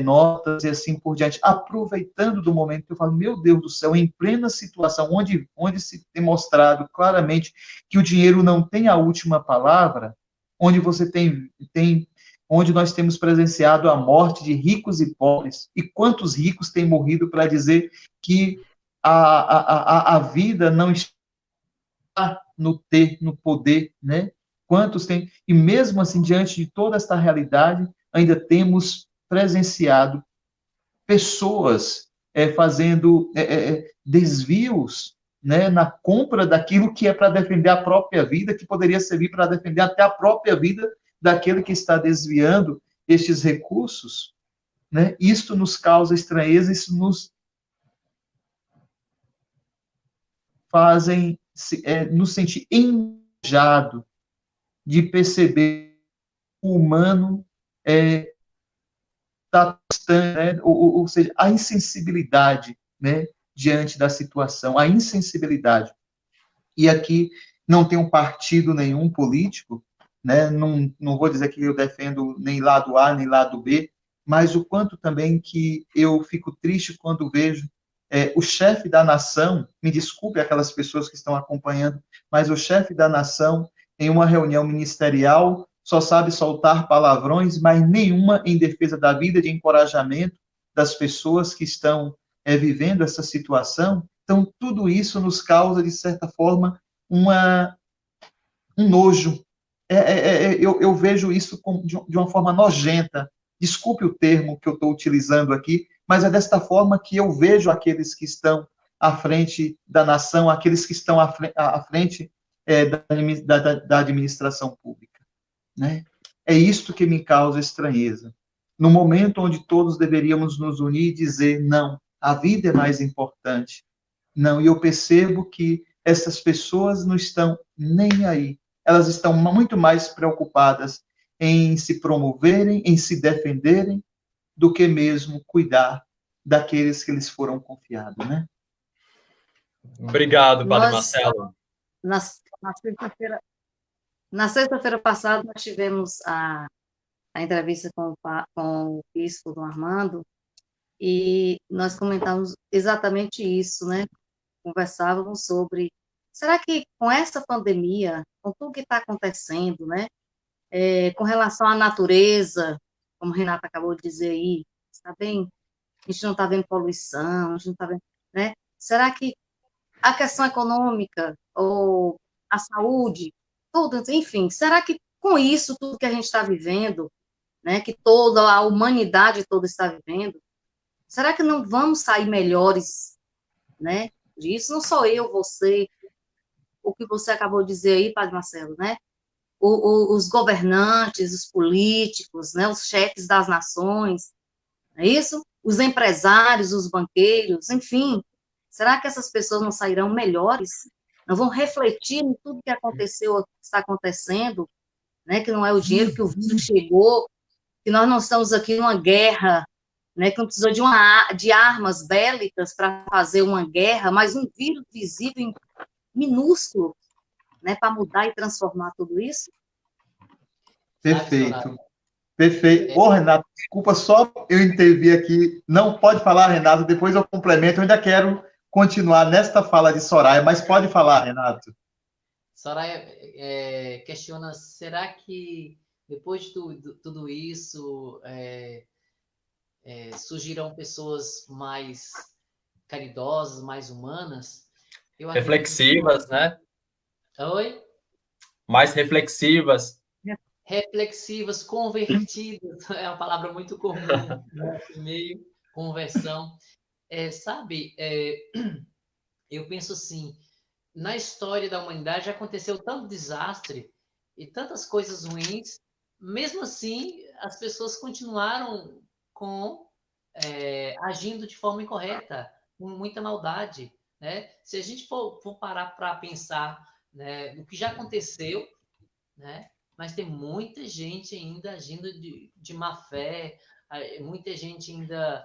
notas e assim por diante, aproveitando do momento que eu falo, meu Deus do céu, em plena situação onde se tem mostrado claramente que o dinheiro não tem a última palavra, onde você onde nós temos presenciado a morte de ricos e pobres, e quantos ricos têm morrido para dizer que a vida não está no poder, né? Quantos tem? E mesmo assim, diante de toda esta realidade, ainda temos presenciado pessoas fazendo desvios, né, na compra daquilo que é para defender a própria vida, que poderia servir para defender até a própria vida daquele que está desviando estes recursos, né? Isto nos causa estranheza, isso nos fazem nos sentir enojado de perceber o humano está distante, né? Ou seja, a insensibilidade, né, diante da situação, a insensibilidade. E aqui não tem um partido nenhum político, né? Não vou dizer que eu defendo nem lado A, nem lado B, mas o quanto também que eu fico triste quando vejo o chefe da nação, me desculpe aquelas pessoas que estão acompanhando, mas o chefe da nação, em uma reunião ministerial, só sabe soltar palavrões, mas nenhuma em defesa da vida, de encorajamento das pessoas que estão vivendo essa situação. Então, tudo isso nos causa, de certa forma, um nojo. Eu vejo isso de uma forma nojenta. Desculpe o termo que eu estou utilizando aqui, mas é desta forma que eu vejo aqueles que estão à frente da nação, aqueles que estão à frente da administração pública, né? É isto que me causa estranheza. No momento onde todos deveríamos nos unir e dizer, não, a vida é mais importante. Não, e eu percebo que essas pessoas não estão nem aí. Elas estão muito mais preocupadas em se promoverem, em se defenderem, do que mesmo cuidar daqueles que lhes foram confiados, né? Obrigado, Padre Marcelo. Na sexta-feira passada, nós tivemos a entrevista com o bispo Dom Armando, e nós comentamos exatamente isso, né? Conversávamos sobre, será que com essa pandemia, com tudo que está acontecendo, né? Com relação à natureza, como o Renato acabou de dizer aí, está bem? A gente não está vendo poluição, a gente não está vendo, né? Será que a questão econômica, ou a saúde, tudo, enfim, será que com isso, tudo que a gente está vivendo, né, que toda a humanidade toda está vivendo, será que não vamos sair melhores, né, disso? Não sou eu, você, o que você acabou de dizer aí, Padre Marcelo, né? Os governantes, os políticos, né, os chefes das nações, não é isso? Os empresários, os banqueiros, enfim, será que essas pessoas não sairão melhores? Não vão refletir em tudo que aconteceu, que está acontecendo, né, que não é o dinheiro, que o vírus chegou, que nós não estamos aqui numa guerra, né, que não precisou de armas bélicas para fazer uma guerra, mas um vírus visível, minúsculo, né, para mudar e transformar tudo isso? Perfeito. Perfeito. Ô, Renato, desculpa, só eu intervir aqui. Não pode falar, Renato, depois eu complemento. Eu ainda quero continuar nesta fala de Soraya, mas pode falar, Renato. Soraya questiona, será que depois de tudo isso surgirão pessoas mais caridosas, mais humanas? Reflexivas, né? Oi? Mais reflexivas. Reflexivas, convertidas, é uma palavra muito comum no nosso meio, conversão. Sabe, eu penso assim, na história da humanidade já aconteceu tanto desastre e tantas coisas ruins, mesmo assim as pessoas continuaram agindo de forma incorreta, com muita maldade, né? Se a gente for parar para pensar, né, no que já aconteceu, né? Mas tem muita gente ainda agindo de má fé, muita gente ainda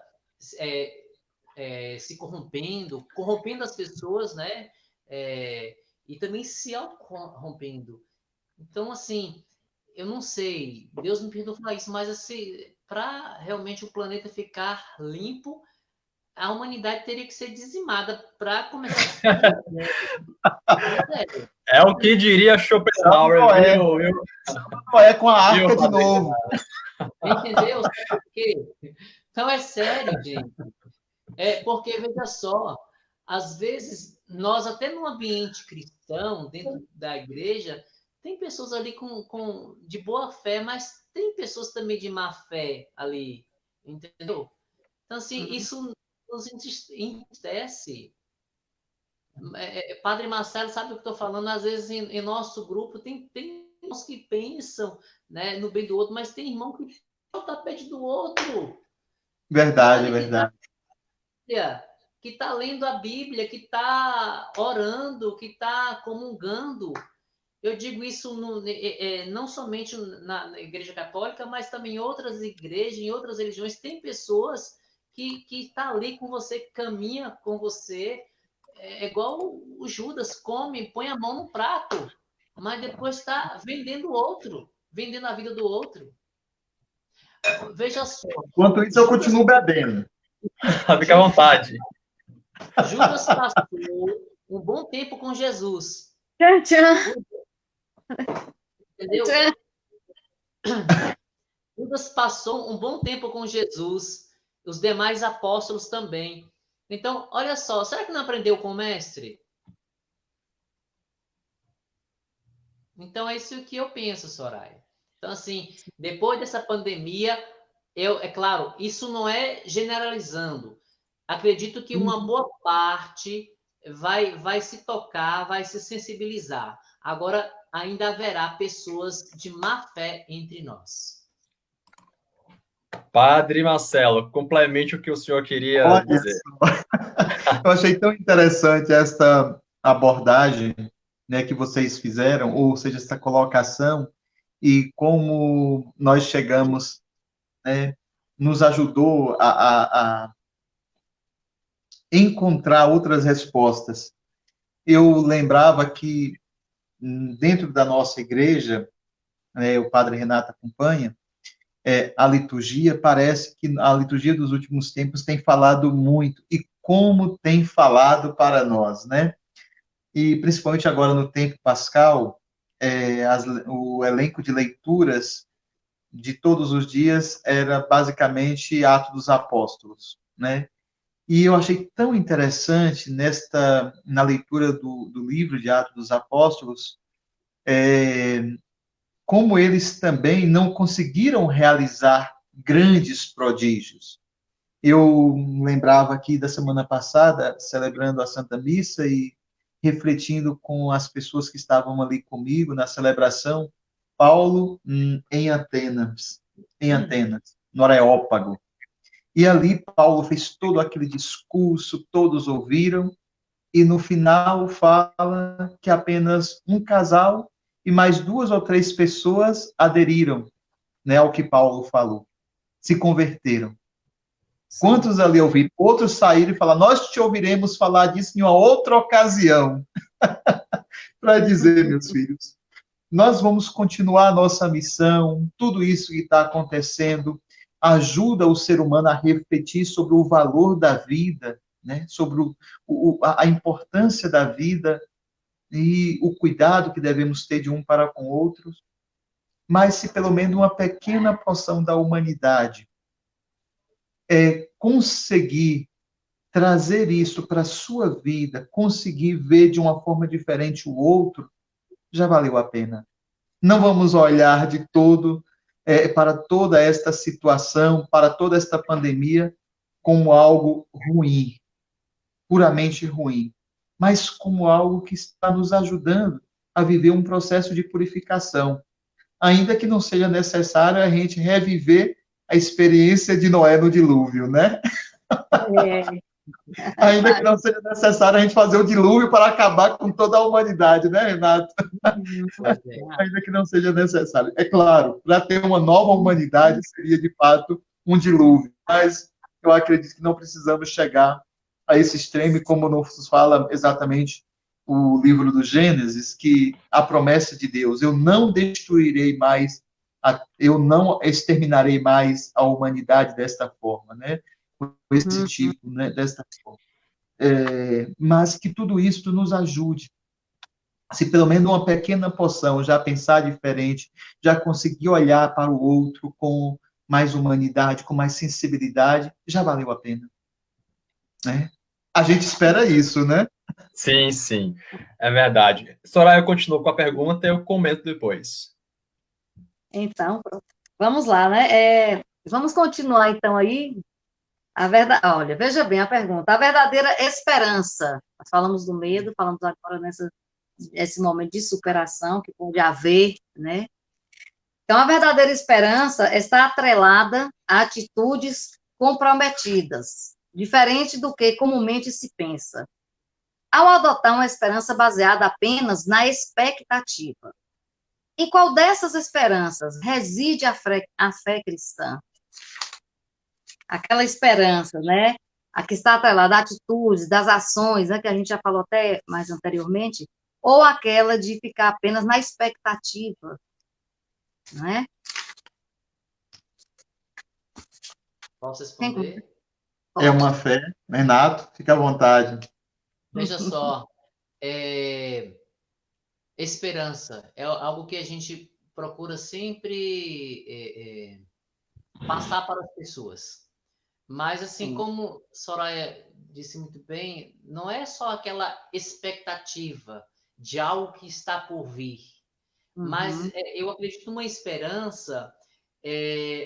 se corrompendo as pessoas, né? E também se auto-corrompendo. Então, assim, eu não sei, Deus me perdoa falar isso, mas assim, para realmente o planeta ficar limpo, a humanidade teria que ser dizimada para começar É o que diria Schopenhauer, viu? É com a arca de novo. Entendeu? Sabe por quê? Então é sério, gente. Porque, veja só, às vezes, nós até no ambiente cristão, dentro da igreja, tem pessoas ali de boa fé, mas tem pessoas também de má fé ali, entendeu? Então, assim, isso nos entristece. Padre Marcelo sabe o que estou falando, às vezes em nosso grupo tem irmãos que pensam, né, no bem do outro, mas tem irmão que o tapete do outro. Verdade, verdade. Que está lendo a Bíblia, que está orando, que está comungando. Eu digo isso não somente na Igreja Católica, mas também em outras igrejas, em outras religiões. Tem pessoas que estão ali com você, que caminha com você. É igual o Judas, come, põe a mão no prato, mas depois está vendendo o outro, vendendo a vida do outro. Veja só. Enquanto isso, eu continuo bebendo. Fica à vontade. Judas passou um bom tempo com Jesus. Entendeu? Judas passou um bom tempo com Jesus, os demais apóstolos também. Então, olha só, será que não aprendeu com o mestre? Então, é isso que eu penso, Soraya. Então, assim, depois dessa pandemia, é claro, isso não é generalizando. Acredito que uma boa parte vai se tocar, vai se sensibilizar. Agora, ainda haverá pessoas de má fé entre nós. Padre Marcelo, complemente o que o senhor queria dizer. Eu achei tão interessante esta abordagem, né, que vocês fizeram, ou seja, essa colocação, e como nós chegamos, né, nos ajudou a encontrar outras respostas. Eu lembrava que dentro da nossa igreja, o Padre Renato acompanha, a liturgia, parece que a liturgia dos últimos tempos tem falado muito, e como tem falado para nós, né? E principalmente agora no tempo pascal, o elenco de leituras de todos os dias era basicamente Atos dos Apóstolos, né? E eu achei tão interessante na leitura do livro de Atos dos Apóstolos, como eles também não conseguiram realizar grandes prodígios. Eu lembrava aqui da semana passada, celebrando a Santa Missa e refletindo com as pessoas que estavam ali comigo na celebração, Paulo em Atenas, no Areópago. E ali Paulo fez todo aquele discurso, todos ouviram, e no final fala que apenas um casal e mais 2 ou 3 pessoas aderiram, né, ao que Paulo falou, se converteram. Quantos ali ouviram? Outros saíram e falaram, nós te ouviremos falar disso em uma outra ocasião. Para dizer, meus filhos, nós vamos continuar a nossa missão, tudo isso que está acontecendo ajuda o ser humano a refletir sobre o valor da vida, né? Sobre a importância da vida e o cuidado que devemos ter de um para com outros, mas se pelo menos uma pequena porção da humanidade conseguir trazer isso para a sua vida, conseguir ver de uma forma diferente o outro, já valeu a pena. Não vamos olhar de todo para toda esta situação, para toda esta pandemia, como algo ruim, puramente ruim, mas como algo que está nos ajudando a viver um processo de purificação, ainda que não seja necessário a gente reviver a experiência de Noé no dilúvio, né? Ainda que não seja necessário a gente fazer o dilúvio para acabar com toda a humanidade, né, Renato? Ainda que não seja necessário. É claro, para ter uma nova humanidade seria, de fato, um dilúvio. Mas eu acredito que não precisamos chegar a esse extremo, como nos fala exatamente o livro do Gênesis, que a promessa de Deus, eu não destruirei mais, eu não exterminarei mais a humanidade desta forma, né? Com esse tipo, né? Desta forma. Mas que tudo isso nos ajude. Se pelo menos uma pequena porção já pensar diferente, já conseguir olhar para o outro com mais humanidade, com mais sensibilidade, já valeu a pena. Né? A gente espera isso, né? Sim, sim, é verdade. Soraya continua com a pergunta e eu comento depois. Então, vamos lá, né? Vamos continuar, então, aí. Olha, veja bem a pergunta. A verdadeira esperança. Nós falamos do medo, falamos agora nesse momento de superação que pode haver, né? Então, a verdadeira esperança está atrelada a atitudes comprometidas, diferente do que comumente se pensa. Ao adotar uma esperança baseada apenas na expectativa. Em qual dessas esperanças reside a fé cristã? Aquela esperança, né? A que está atrelada a atitudes, das ações, né? Que a gente já falou até mais anteriormente, ou aquela de ficar apenas na expectativa, né? Posso responder? É uma fé, Renato, fica à vontade. Veja só, esperança é algo que a gente procura sempre passar para as pessoas. Mas, assim, como Soraya disse muito bem, não é só aquela expectativa de algo que está por vir, mas eu acredito numa esperança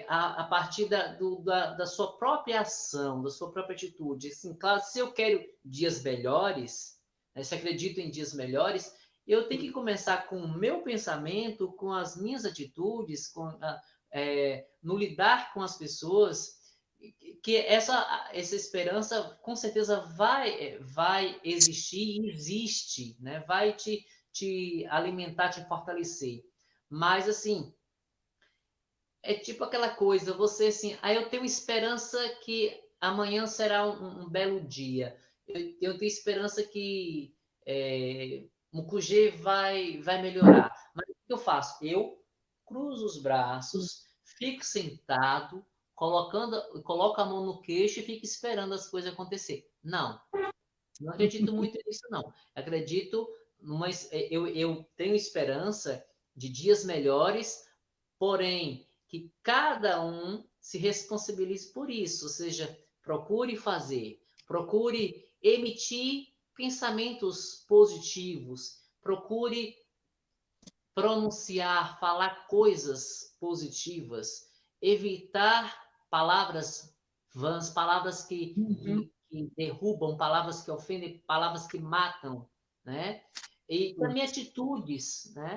a partir da sua própria ação, da sua própria atitude. Assim, claro, se eu quero dias melhores, né, se acredito em dias melhores, eu tenho que começar com o meu pensamento, com as minhas atitudes, no lidar com as pessoas, que essa esperança com certeza vai existir e existe, né? Vai te alimentar, te fortalecer. Mas, assim, é tipo aquela coisa, você assim, eu tenho esperança que amanhã será um belo dia. Eu tenho esperança que Mucugê vai melhorar. Mas o que eu faço? Eu cruzo os braços, fico sentado, coloco a mão no queixo e fico esperando as coisas acontecer. Não acredito muito nisso, não. Acredito eu tenho esperança de dias melhores, porém que cada um se responsabilize por isso, ou seja, procure fazer, procure emitir pensamentos positivos, procure pronunciar, falar coisas positivas, evitar palavras vãs, palavras que derrubam, palavras que ofendem, palavras que matam, né? E também atitudes, né?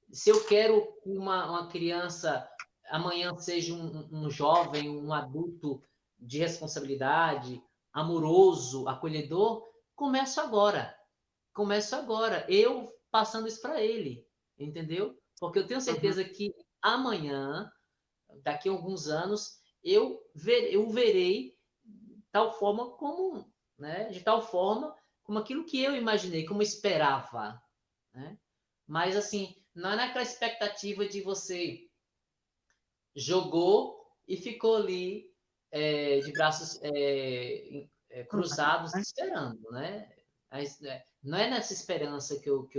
Se eu quero que uma criança amanhã seja um jovem, um adulto de responsabilidade, amoroso, acolhedor, começo agora. Eu passando isso para ele, entendeu? Porque eu tenho certeza que amanhã, daqui a alguns anos, eu verei tal forma como, né? De tal forma como aquilo que eu imaginei, como esperava, né? Mas, assim, não é naquela expectativa de você jogou e ficou ali de braços cruzados esperando, né? Mas, não é nessa esperança que eu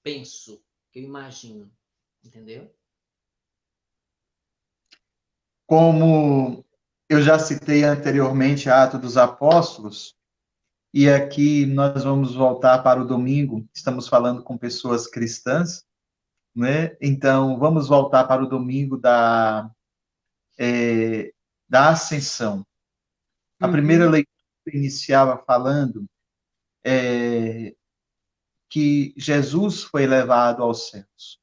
penso, que eu imagino, entendeu? Como eu já citei anteriormente a Atos dos Apóstolos, e aqui nós vamos voltar para o domingo, estamos falando com pessoas cristãs, né? Então, vamos voltar para o domingo da Ascensão. A primeira leitura iniciava falando que Jesus foi levado aos céus.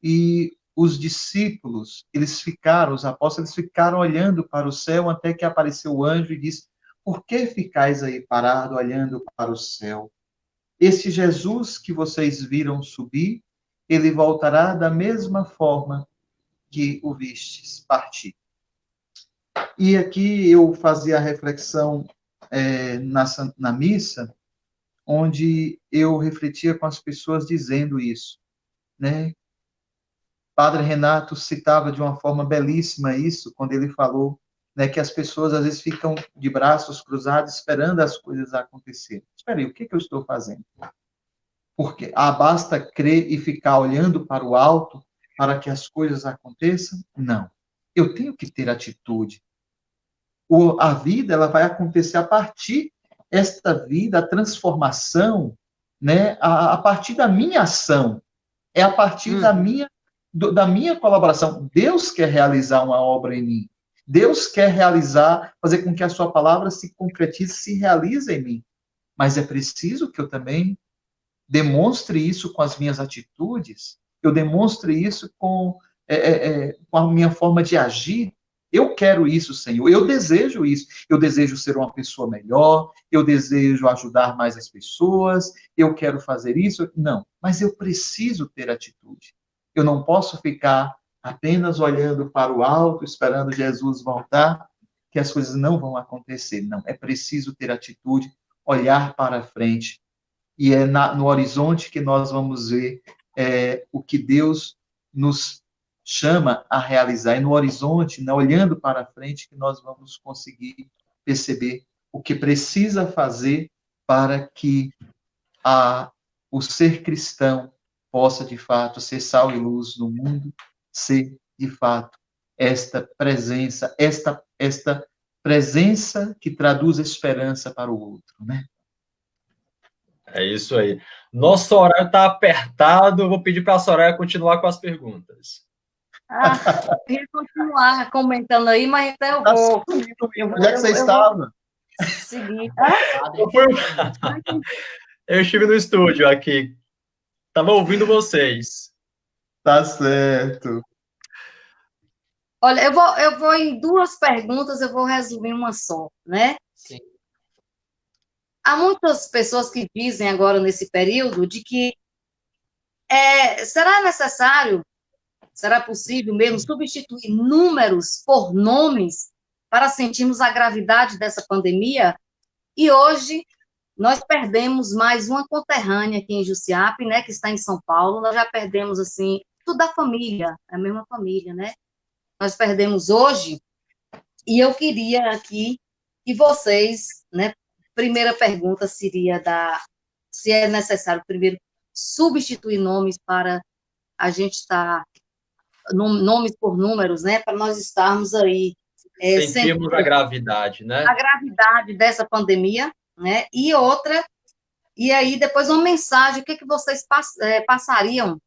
E os discípulos, os apóstolos, eles ficaram olhando para o céu até que apareceu o anjo e disse: por que ficais aí parado olhando para o céu? Esse Jesus que vocês viram subir, ele voltará da mesma forma que o vistes partir. E aqui eu fazia a reflexão na missa, onde eu refletia com as pessoas dizendo isso, né? Padre Renato citava de uma forma belíssima isso, quando ele falou, né, que as pessoas às vezes ficam de braços cruzados esperando as coisas acontecerem. Espera aí, o que eu estou fazendo? Porque basta crer e ficar olhando para o alto para que as coisas aconteçam? Não. Eu tenho que ter atitude. A vida ela vai acontecer a partir esta vida, a transformação, né, a partir da minha ação, é a partir da minha colaboração. Deus quer realizar uma obra em mim. Deus quer realizar, fazer com que a sua palavra se concretize, se realize em mim. Mas é preciso que eu também demonstre isso com as minhas atitudes, eu demonstre isso com a minha forma de agir. Eu quero isso, Senhor. Eu desejo isso. Eu desejo ser uma pessoa melhor. Eu desejo ajudar mais as pessoas. Eu quero fazer isso. Não, mas eu preciso ter atitude. Eu não posso ficar apenas olhando para o alto, esperando Jesus voltar, que as coisas não vão acontecer. Não, é preciso ter atitude, olhar para frente. E é no horizonte que nós vamos ver o que Deus nos chama a realizar. É no horizonte, olhando para frente, que nós vamos conseguir perceber o que precisa fazer para que o ser cristão possa, de fato, ser sal e luz no mundo, ser, de fato, esta presença que traduz esperança para o outro, né? É isso aí. Nosso horário está apertado, vou pedir para a Soraya continuar com as perguntas. Eu ia continuar comentando aí, mas até eu vou. Onde é que você estava? Seguir. Eu estive no estúdio aqui. Estava ouvindo vocês. Tá certo. Olha, eu vou em duas perguntas, eu vou resumir uma só, né? Sim. Há muitas pessoas que dizem agora nesse período de que será necessário, será possível mesmo substituir números por nomes para sentirmos a gravidade dessa pandemia? E hoje nós perdemos mais uma conterrânea aqui em Jussiape, né, que está em São Paulo. Nós já perdemos assim tudo da família, a mesma família, né? Nós perdemos hoje, e eu queria aqui que vocês, né, primeira pergunta seria se é necessário primeiro substituir nomes para a gente estar, nomes por números, né, para nós estarmos aí sentimos a gravidade, né? A gravidade dessa pandemia, né, e outra, e aí depois uma mensagem, o que vocês passariam,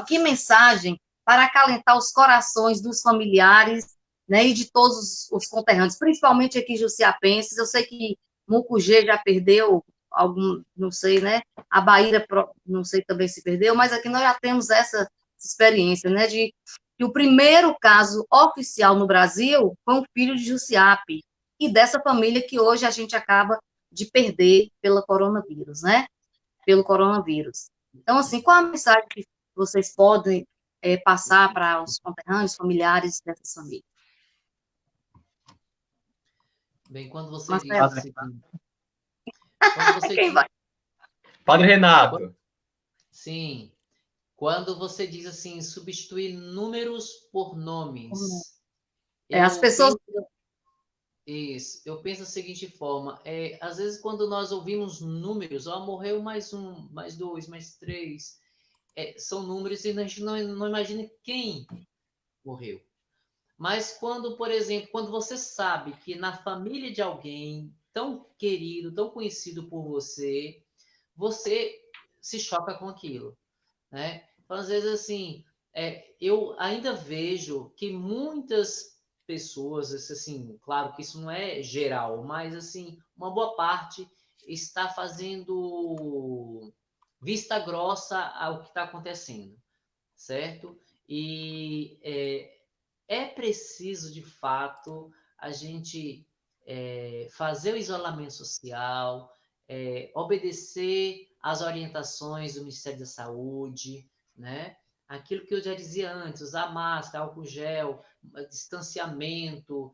que mensagem para acalentar os corações dos familiares, né, e de todos os conterrâneos, principalmente aqui jussiapenses. Eu sei que Mucugê já perdeu algum, não sei, né, a Bahia, não sei também se perdeu, mas aqui nós já temos essa experiência, né, de que o primeiro caso oficial no Brasil foi um filho de Jussiape, e dessa família que hoje a gente acaba de perder pelo coronavírus, né, pelo coronavírus. Então, assim, qual a mensagem que vocês podem passar para os conterrâneos, familiares dessas famílias? Bem, quando você Marcelo. disse... Quando você Quem vai? Padre Renato. Sim. Quando você diz assim, substituir números por nomes, As eu pessoas. penso isso, eu penso da seguinte forma, às vezes quando nós ouvimos números, ó, morreu mais um, mais dois, mais três, são números e a gente não imagina quem morreu. Mas quando, por exemplo, quando você sabe que na família de alguém tão querido, tão conhecido por você, você se choca com aquilo, né? Então, às vezes, assim, eu ainda vejo que muitas pessoas, assim, claro que isso não é geral, mas, assim, uma boa parte está fazendo vista grossa ao que está acontecendo, certo? E é preciso, de fato, a gente fazer o isolamento social, obedecer às orientações do Ministério da Saúde, né? Aquilo que eu já dizia antes, usar máscara, álcool gel, distanciamento,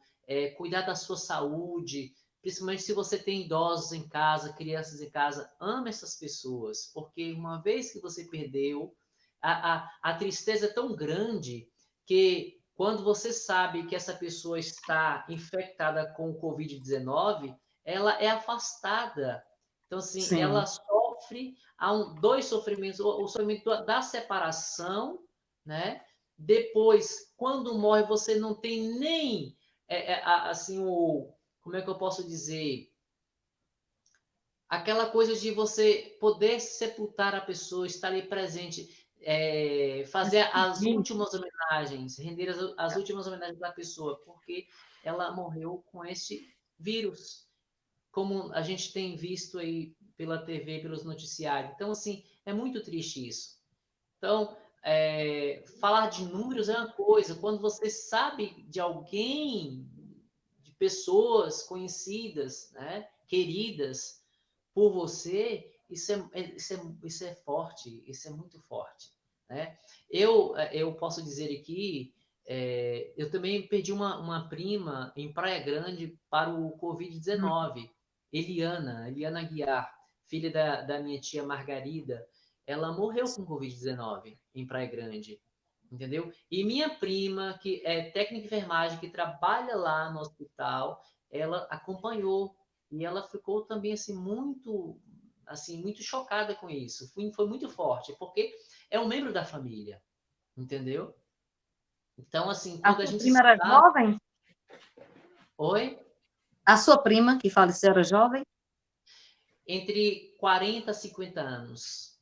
cuidar da sua saúde, principalmente se você tem idosos em casa, crianças em casa, ame essas pessoas, porque uma vez que você perdeu, a tristeza é tão grande que quando você sabe que essa pessoa está infectada com o Covid-19, ela é afastada. Então, assim, Sim. ela sofre, dois sofrimentos, o sofrimento da separação, né? Depois, quando morre, você não tem nem, assim, como é que eu posso dizer? Aquela coisa de você poder sepultar a pessoa, estar ali presente, fazer as últimas homenagens, render as últimas homenagens da pessoa, porque ela morreu com este vírus, como a gente tem visto aí pela TV, pelos noticiários. Então, assim, é muito triste isso. Então, falar de números é uma coisa, quando você sabe de alguém, de pessoas conhecidas, né, queridas, por você, isso é forte, isso é muito forte. Né? Eu posso dizer aqui, eu também perdi uma prima em Praia Grande para o Covid-19, Eliana Guiar, filha da minha tia Margarida, ela morreu com Covid-19 em Praia Grande, entendeu? E minha prima, que é técnica de enfermagem, que trabalha lá no hospital, ela acompanhou e ela ficou também assim, muito chocada com isso. Foi muito forte, porque é um membro da família, entendeu? Então, assim, A quando a sua gente prima era sabe... jovem? Oi? A sua prima, que faleceu, era jovem? Entre 40 e 50 anos.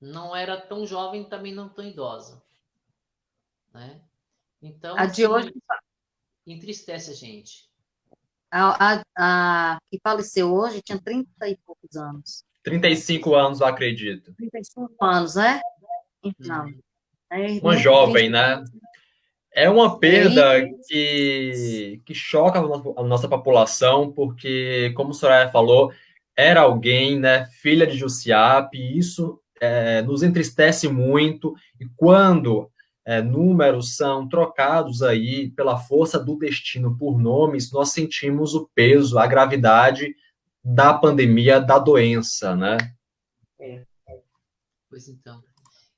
Não era tão jovem, também não tão idosa. Né? Então, A de hoje, assim, entristece a gente. a que faleceu hoje tinha 30 e poucos anos. 35 anos, eu acredito. 35 anos, né? Então, Uhum. é Uma muito jovem, triste. né? É uma E perda que choca a nossa população, porque, como a Soraya falou, era alguém, né, filha de Jussiape, e isso nos entristece muito, e quando números são trocados aí pela força do destino por nomes, nós sentimos o peso, a gravidade da pandemia, da doença, né? Pois então.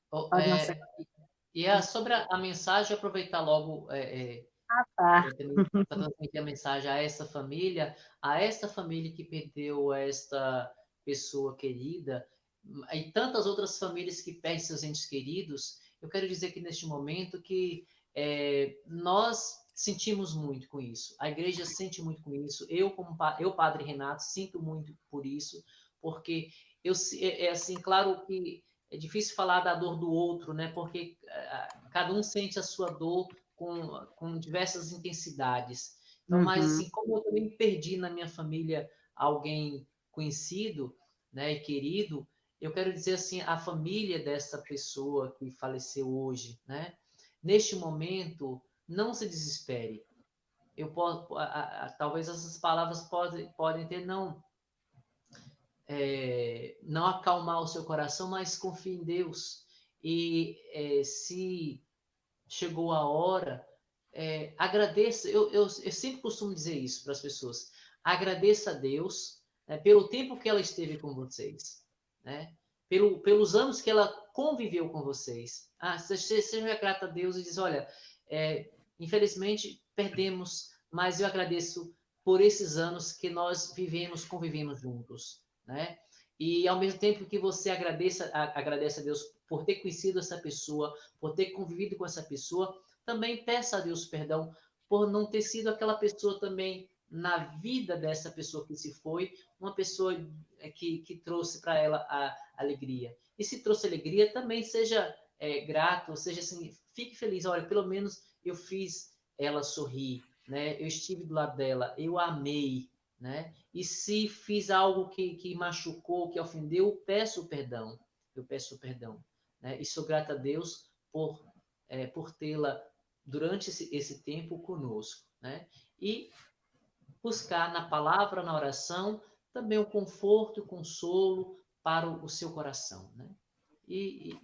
pode não ser. Sobre a mensagem, aproveitar logo Tá. para transmitir a mensagem a esta família que perdeu esta pessoa querida, e tantas outras famílias que perdem seus entes queridos, eu quero dizer que neste momento que nós sentimos muito com isso, a igreja sente muito com isso, eu Padre Renato, sinto muito por isso, porque assim, claro que é difícil falar da dor do outro, né? Porque cada um sente a sua dor com diversas intensidades. Então, mas Uhum. assim, como eu também perdi na minha família alguém conhecido, né, e querido, eu quero dizer assim, a família dessa pessoa que faleceu hoje, né? Neste momento, não se desespere. Eu posso, talvez essas palavras podem ter não acalmar o seu coração, mas confie em Deus. E se chegou a hora, agradeça. Eu sempre costumo dizer isso para as pessoas. Agradeça a Deus, né, pelo tempo que ela esteve com vocês. Né? pelos anos que ela conviveu com vocês. Seja grata a Deus e diz, olha, infelizmente perdemos, mas eu agradeço por esses anos que nós convivemos juntos, né? E ao mesmo tempo que você agradece a Deus por ter conhecido essa pessoa, por ter convivido com essa pessoa, também peça a Deus perdão por não ter sido aquela pessoa também na vida dessa pessoa que se foi, uma pessoa que trouxe para ela a alegria. E se trouxe alegria, também seja grato, seja assim, fique feliz. Olha, pelo menos eu fiz ela sorrir, né? Eu estive do lado dela, eu a amei, né? E se fiz algo que machucou, que ofendeu, eu peço perdão, né? E sou grata a Deus por tê-la durante esse tempo conosco, né? E buscar na palavra, na oração, também o conforto e o consolo para o seu coração, né? E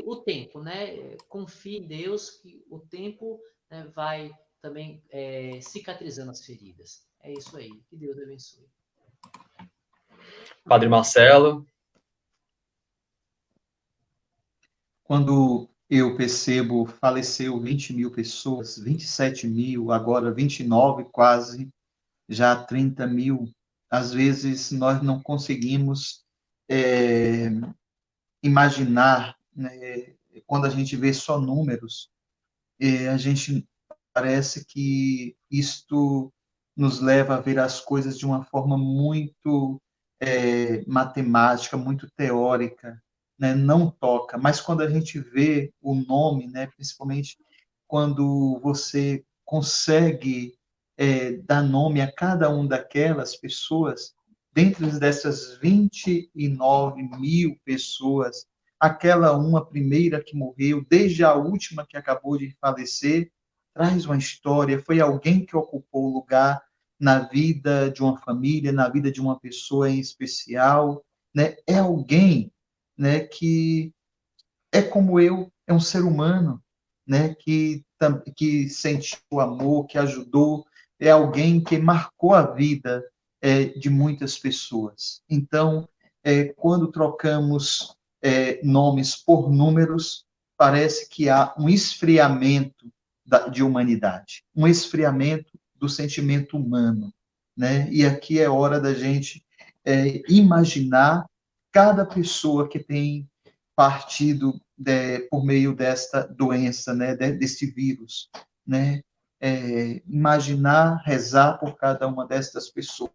o tempo, né? Confie em Deus que o tempo, né, vai também cicatrizando as feridas. É isso aí. Que Deus abençoe. Padre Marcelo. Quando eu percebo, faleceu 20 mil pessoas, 27 mil, agora 29 quase, já 30 mil. Às vezes nós não conseguimos imaginar, né, quando a gente vê só números, a gente parece que isto nos leva a ver as coisas de uma forma muito matemática, muito teórica, né? Não toca. Mas quando a gente vê o nome, né, principalmente quando você consegue dar nome a cada uma daquelas pessoas, dentro dessas 29 mil pessoas, aquela uma primeira que morreu, desde a última que acabou de falecer, traz uma história, foi alguém que ocupou o lugar na vida de uma família, na vida de uma pessoa em especial, né? É alguém, né, que é como eu, é um ser humano, né, que sentiu amor, que ajudou, é alguém que marcou a vida de muitas pessoas. Então, quando trocamos nomes por números, parece que há um esfriamento de humanidade, um esfriamento do sentimento humano, né? E aqui é hora da gente imaginar cada pessoa que tem partido por meio desta doença, né, desse vírus, né? Imaginar, rezar por cada uma destas pessoas,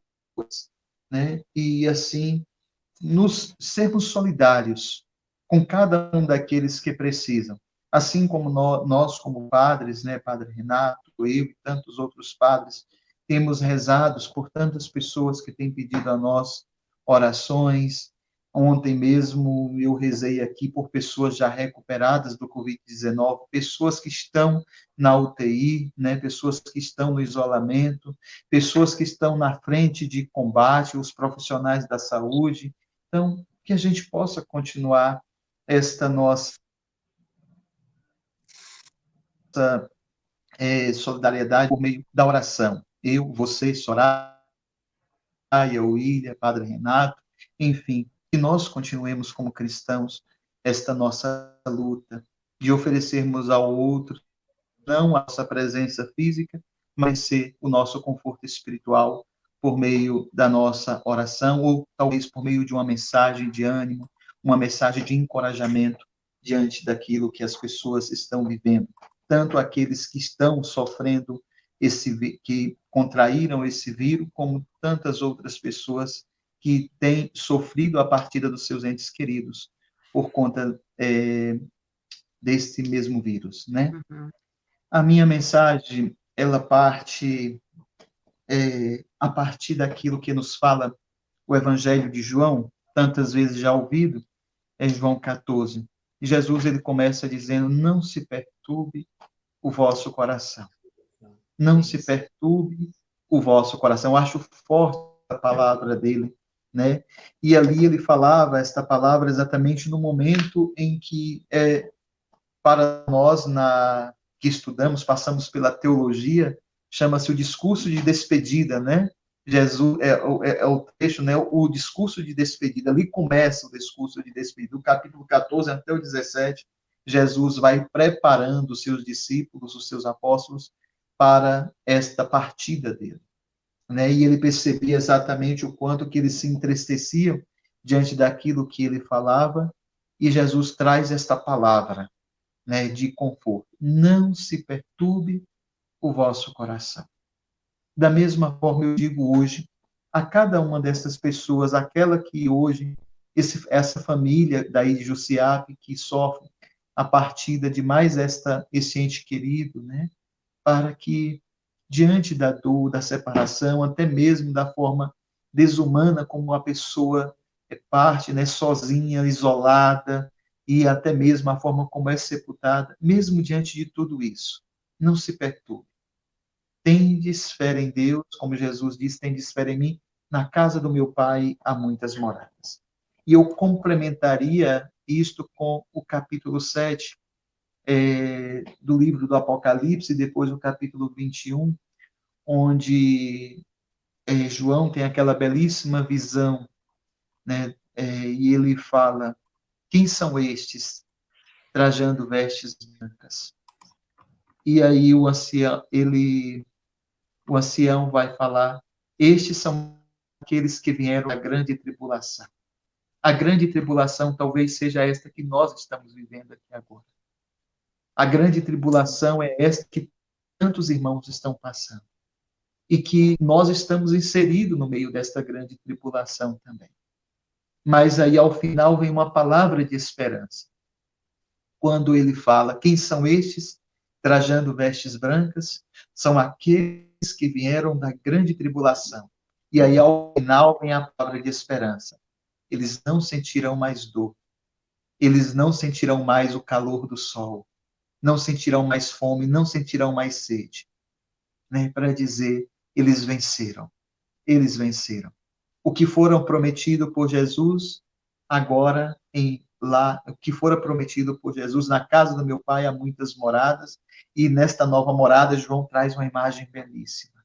né? E assim nos sermos solidários com cada um daqueles que precisam, assim como nós como padres, né, Padre Renato, eu e tantos outros padres, temos rezado por tantas pessoas que têm pedido a nós orações. Ontem mesmo eu rezei aqui por pessoas já recuperadas do Covid-19, pessoas que estão na UTI, né, pessoas que estão no isolamento, pessoas que estão na frente de combate, os profissionais da saúde. Então, que a gente possa continuar esta nossa solidariedade por meio da oração. Eu, você, Soraya, William, Padre Renato, enfim, que nós continuemos como cristãos esta nossa luta de oferecermos ao outro não a nossa presença física, mas ser o nosso conforto espiritual por meio da nossa oração, ou talvez por meio de uma mensagem de ânimo, uma mensagem de encorajamento diante daquilo que as pessoas estão vivendo. Tanto aqueles que estão sofrendo que contraíram esse vírus, como tantas outras pessoas que têm sofrido a partida dos seus entes queridos por conta desse mesmo vírus, né? Uhum. A minha mensagem, ela parte a partir daquilo que nos fala o Evangelho de João, tantas vezes já ouvido, é João 14. E Jesus, ele começa dizendo, não se perturbe o vosso coração. Não se perturbe o vosso coração. Eu acho forte a palavra dele, né? E ali ele falava esta palavra exatamente no momento em que, para nós, que estudamos, passamos pela teologia, chama-se o discurso de despedida, né? Jesus, é o trecho, né, o discurso de despedida, ali começa o discurso de despedida, do capítulo 14 até o 17, Jesus vai preparando os seus discípulos, os seus apóstolos, para esta partida dele, né, e ele percebia exatamente o quanto que eles se entristeciam diante daquilo que ele falava, e Jesus traz esta palavra, né, de conforto: não se perturbe o vosso coração. Da mesma forma, eu digo hoje a cada uma dessas pessoas, aquela que hoje, essa família daí de Jussiape, que sofre a partida de mais esse ente querido, né, para que, diante da dor, da separação, até mesmo da forma desumana como a pessoa parte, né, sozinha, isolada, e até mesmo a forma como é sepultada, mesmo diante de tudo isso, não se perturbe. Tendes fé em Deus, como Jesus disse, tendes fé em mim, na casa do meu Pai há muitas moradas. E eu complementaria isto com o capítulo 7 do livro do Apocalipse, depois o capítulo 21, onde João tem aquela belíssima visão, né? E ele fala: quem são estes, trajando vestes brancas? E aí o ancião vai falar: estes são aqueles que vieram da grande tribulação. A grande tribulação talvez seja esta que nós estamos vivendo aqui agora. A grande tribulação é esta que tantos irmãos estão passando. E que nós estamos inseridos no meio desta grande tribulação também. Mas aí, ao final, vem uma palavra de esperança. Quando ele fala: quem são estes, trajando vestes brancas? São aqueles que vieram da grande tribulação. E aí, ao final, vem a palavra de esperança. Eles não sentirão mais dor. Eles não sentirão mais o calor do sol. Não sentirão mais fome, não sentirão mais sede. Né? Para dizer: eles venceram. Eles venceram. O que foram prometido por Jesus, agora o que fora prometido por Jesus, na casa do meu Pai há muitas moradas, e nesta nova morada João traz uma imagem belíssima,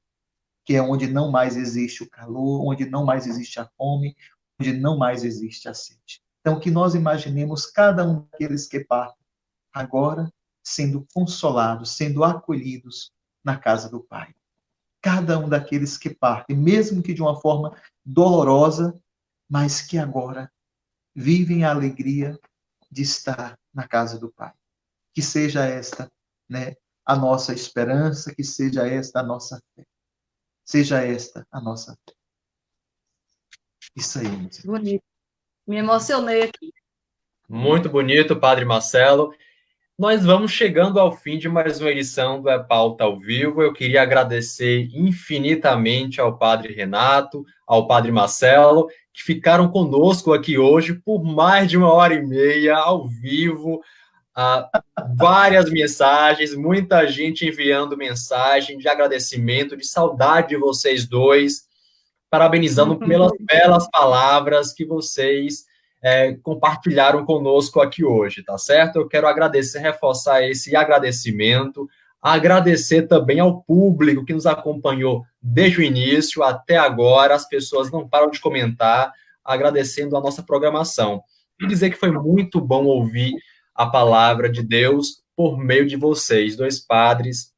que é onde não mais existe o calor, onde não mais existe a fome, onde não mais existe a sede. Então, que nós imaginemos cada um daqueles que partem agora sendo consolados, sendo acolhidos na casa do Pai. Cada um daqueles que partem, mesmo que de uma forma dolorosa, mas que agora vivem a alegria de estar na casa do Pai. Que seja esta, né, a nossa esperança, que seja esta a nossa fé. Seja esta a nossa fé. Isso aí, meu Deus. Bonito. Me emocionei aqui. Muito bonito, Padre Marcelo. Nós vamos chegando ao fim de mais uma edição do Pauta ao Vivo. Eu queria agradecer infinitamente ao Padre Renato, ao Padre Marcelo, que ficaram conosco aqui hoje por mais de 1h30, ao vivo. Várias mensagens, muita gente enviando mensagem de agradecimento, de saudade de vocês dois, parabenizando pelas belas palavras que vocês compartilharam conosco aqui hoje, tá certo? Eu quero agradecer, reforçar esse agradecimento, agradecer também ao público que nos acompanhou desde o início até agora, as pessoas não param de comentar, agradecendo a nossa programação. E dizer que foi muito bom ouvir a palavra de Deus por meio de vocês, dois padres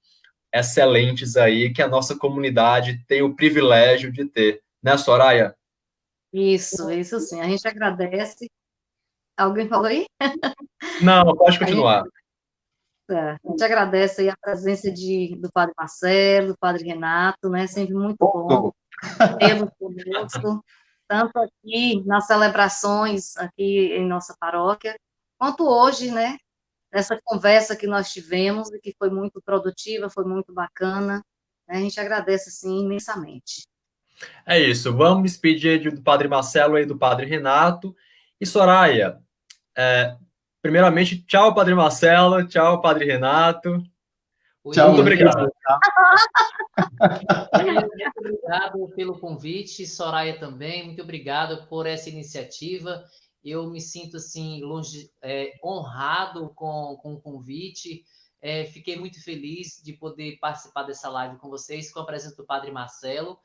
excelentes aí, que a nossa comunidade tem o privilégio de ter. Né, Soraya? Isso sim. A gente agradece. Alguém falou aí? Não, pode continuar. A gente agradece aí a presença do Padre Marcelo, do Padre Renato, né? Sempre muito bom tê-los conosco, tanto aqui nas celebrações aqui em nossa paróquia, quanto hoje, né? Essa conversa que nós tivemos e que foi muito produtiva, foi muito bacana. Né? A gente agradece, assim, imensamente. É isso. Vamos despedir do Padre Marcelo e do Padre Renato. E Soraya, primeiramente, tchau, Padre Marcelo, tchau, Padre Renato. Tchau, muito obrigado. Muito obrigado pelo convite, Soraya também, muito obrigado por essa iniciativa. Eu me sinto assim honrado com o convite. Fiquei muito feliz de poder participar dessa live com vocês, com a presença do Padre Marcelo.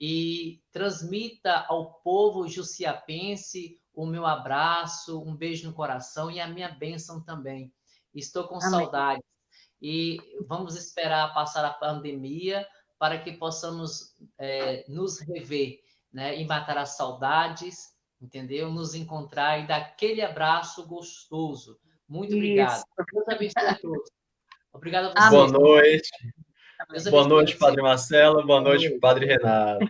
e transmita ao povo jussiapense o meu abraço, um beijo no coração e a minha bênção também. Estou com saudades e vamos esperar passar a pandemia para que possamos nos rever, né? E matar as saudades, entendeu? Nos encontrar e dar aquele abraço gostoso. Muito obrigado. Deus abençoe a todos. Obrigado a vocês. Boa noite. Boa noite, Padre Marcelo. Boa noite, Padre Renato.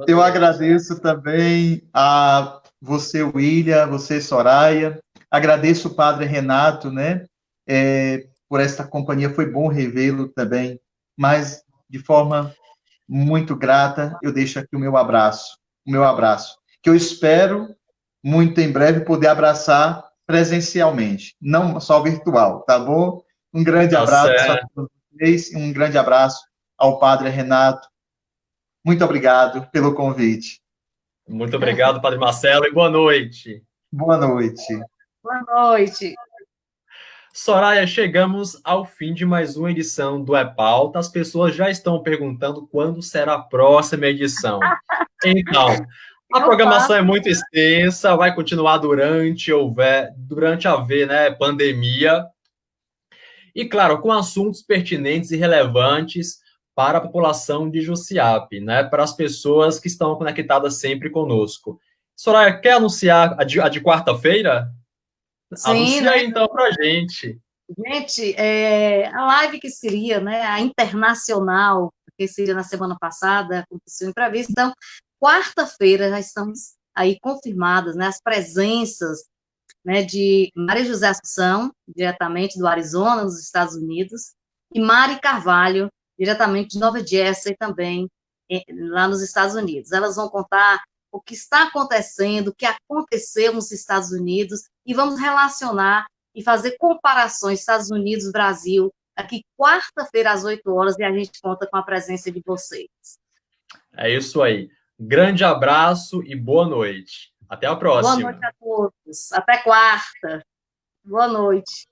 Eu agradeço também a você, William, você, Soraya. Agradeço o Padre Renato, né? Por esta companhia. Foi bom revê-lo também. Mas, de forma muito grata, eu deixo aqui o meu abraço. Que eu espero, muito em breve, poder abraçar presencialmente, não só virtual, tá bom? Um grande abraço a todos vocês e um grande abraço ao Padre Renato. Muito obrigado pelo convite. Muito obrigado, Padre Marcelo, e boa noite. Boa noite. Boa noite. Soraya, chegamos ao fim de mais uma edição do E-Pauta. As pessoas já estão perguntando quando será a próxima edição. Então, a programação é muito extensa, vai continuar durante haver, né, pandemia. E, claro, com assuntos pertinentes e relevantes para a população de Jussiape, né, para as pessoas que estão conectadas sempre conosco. Soraya, quer anunciar a de quarta-feira? Anuncia, né? Então, para a gente. Gente, a live que seria, né, a internacional, que seria na semana passada, aconteceu imprevisto. Então, quarta-feira já estamos aí confirmadas, né, as presenças, né, de Maria José Assunção, diretamente do Arizona, nos Estados Unidos, e Mari Carvalho, diretamente de Nova Jersey, também, lá nos Estados Unidos. Elas vão contar o que está acontecendo, o que aconteceu nos Estados Unidos, e vamos relacionar e fazer comparações Estados Unidos, Brasil, aqui quarta-feira às 8 horas, e a gente conta com a presença de vocês. É isso aí. Grande abraço e boa noite. Até a próxima. Boa noite a todos. Até quarta. Boa noite.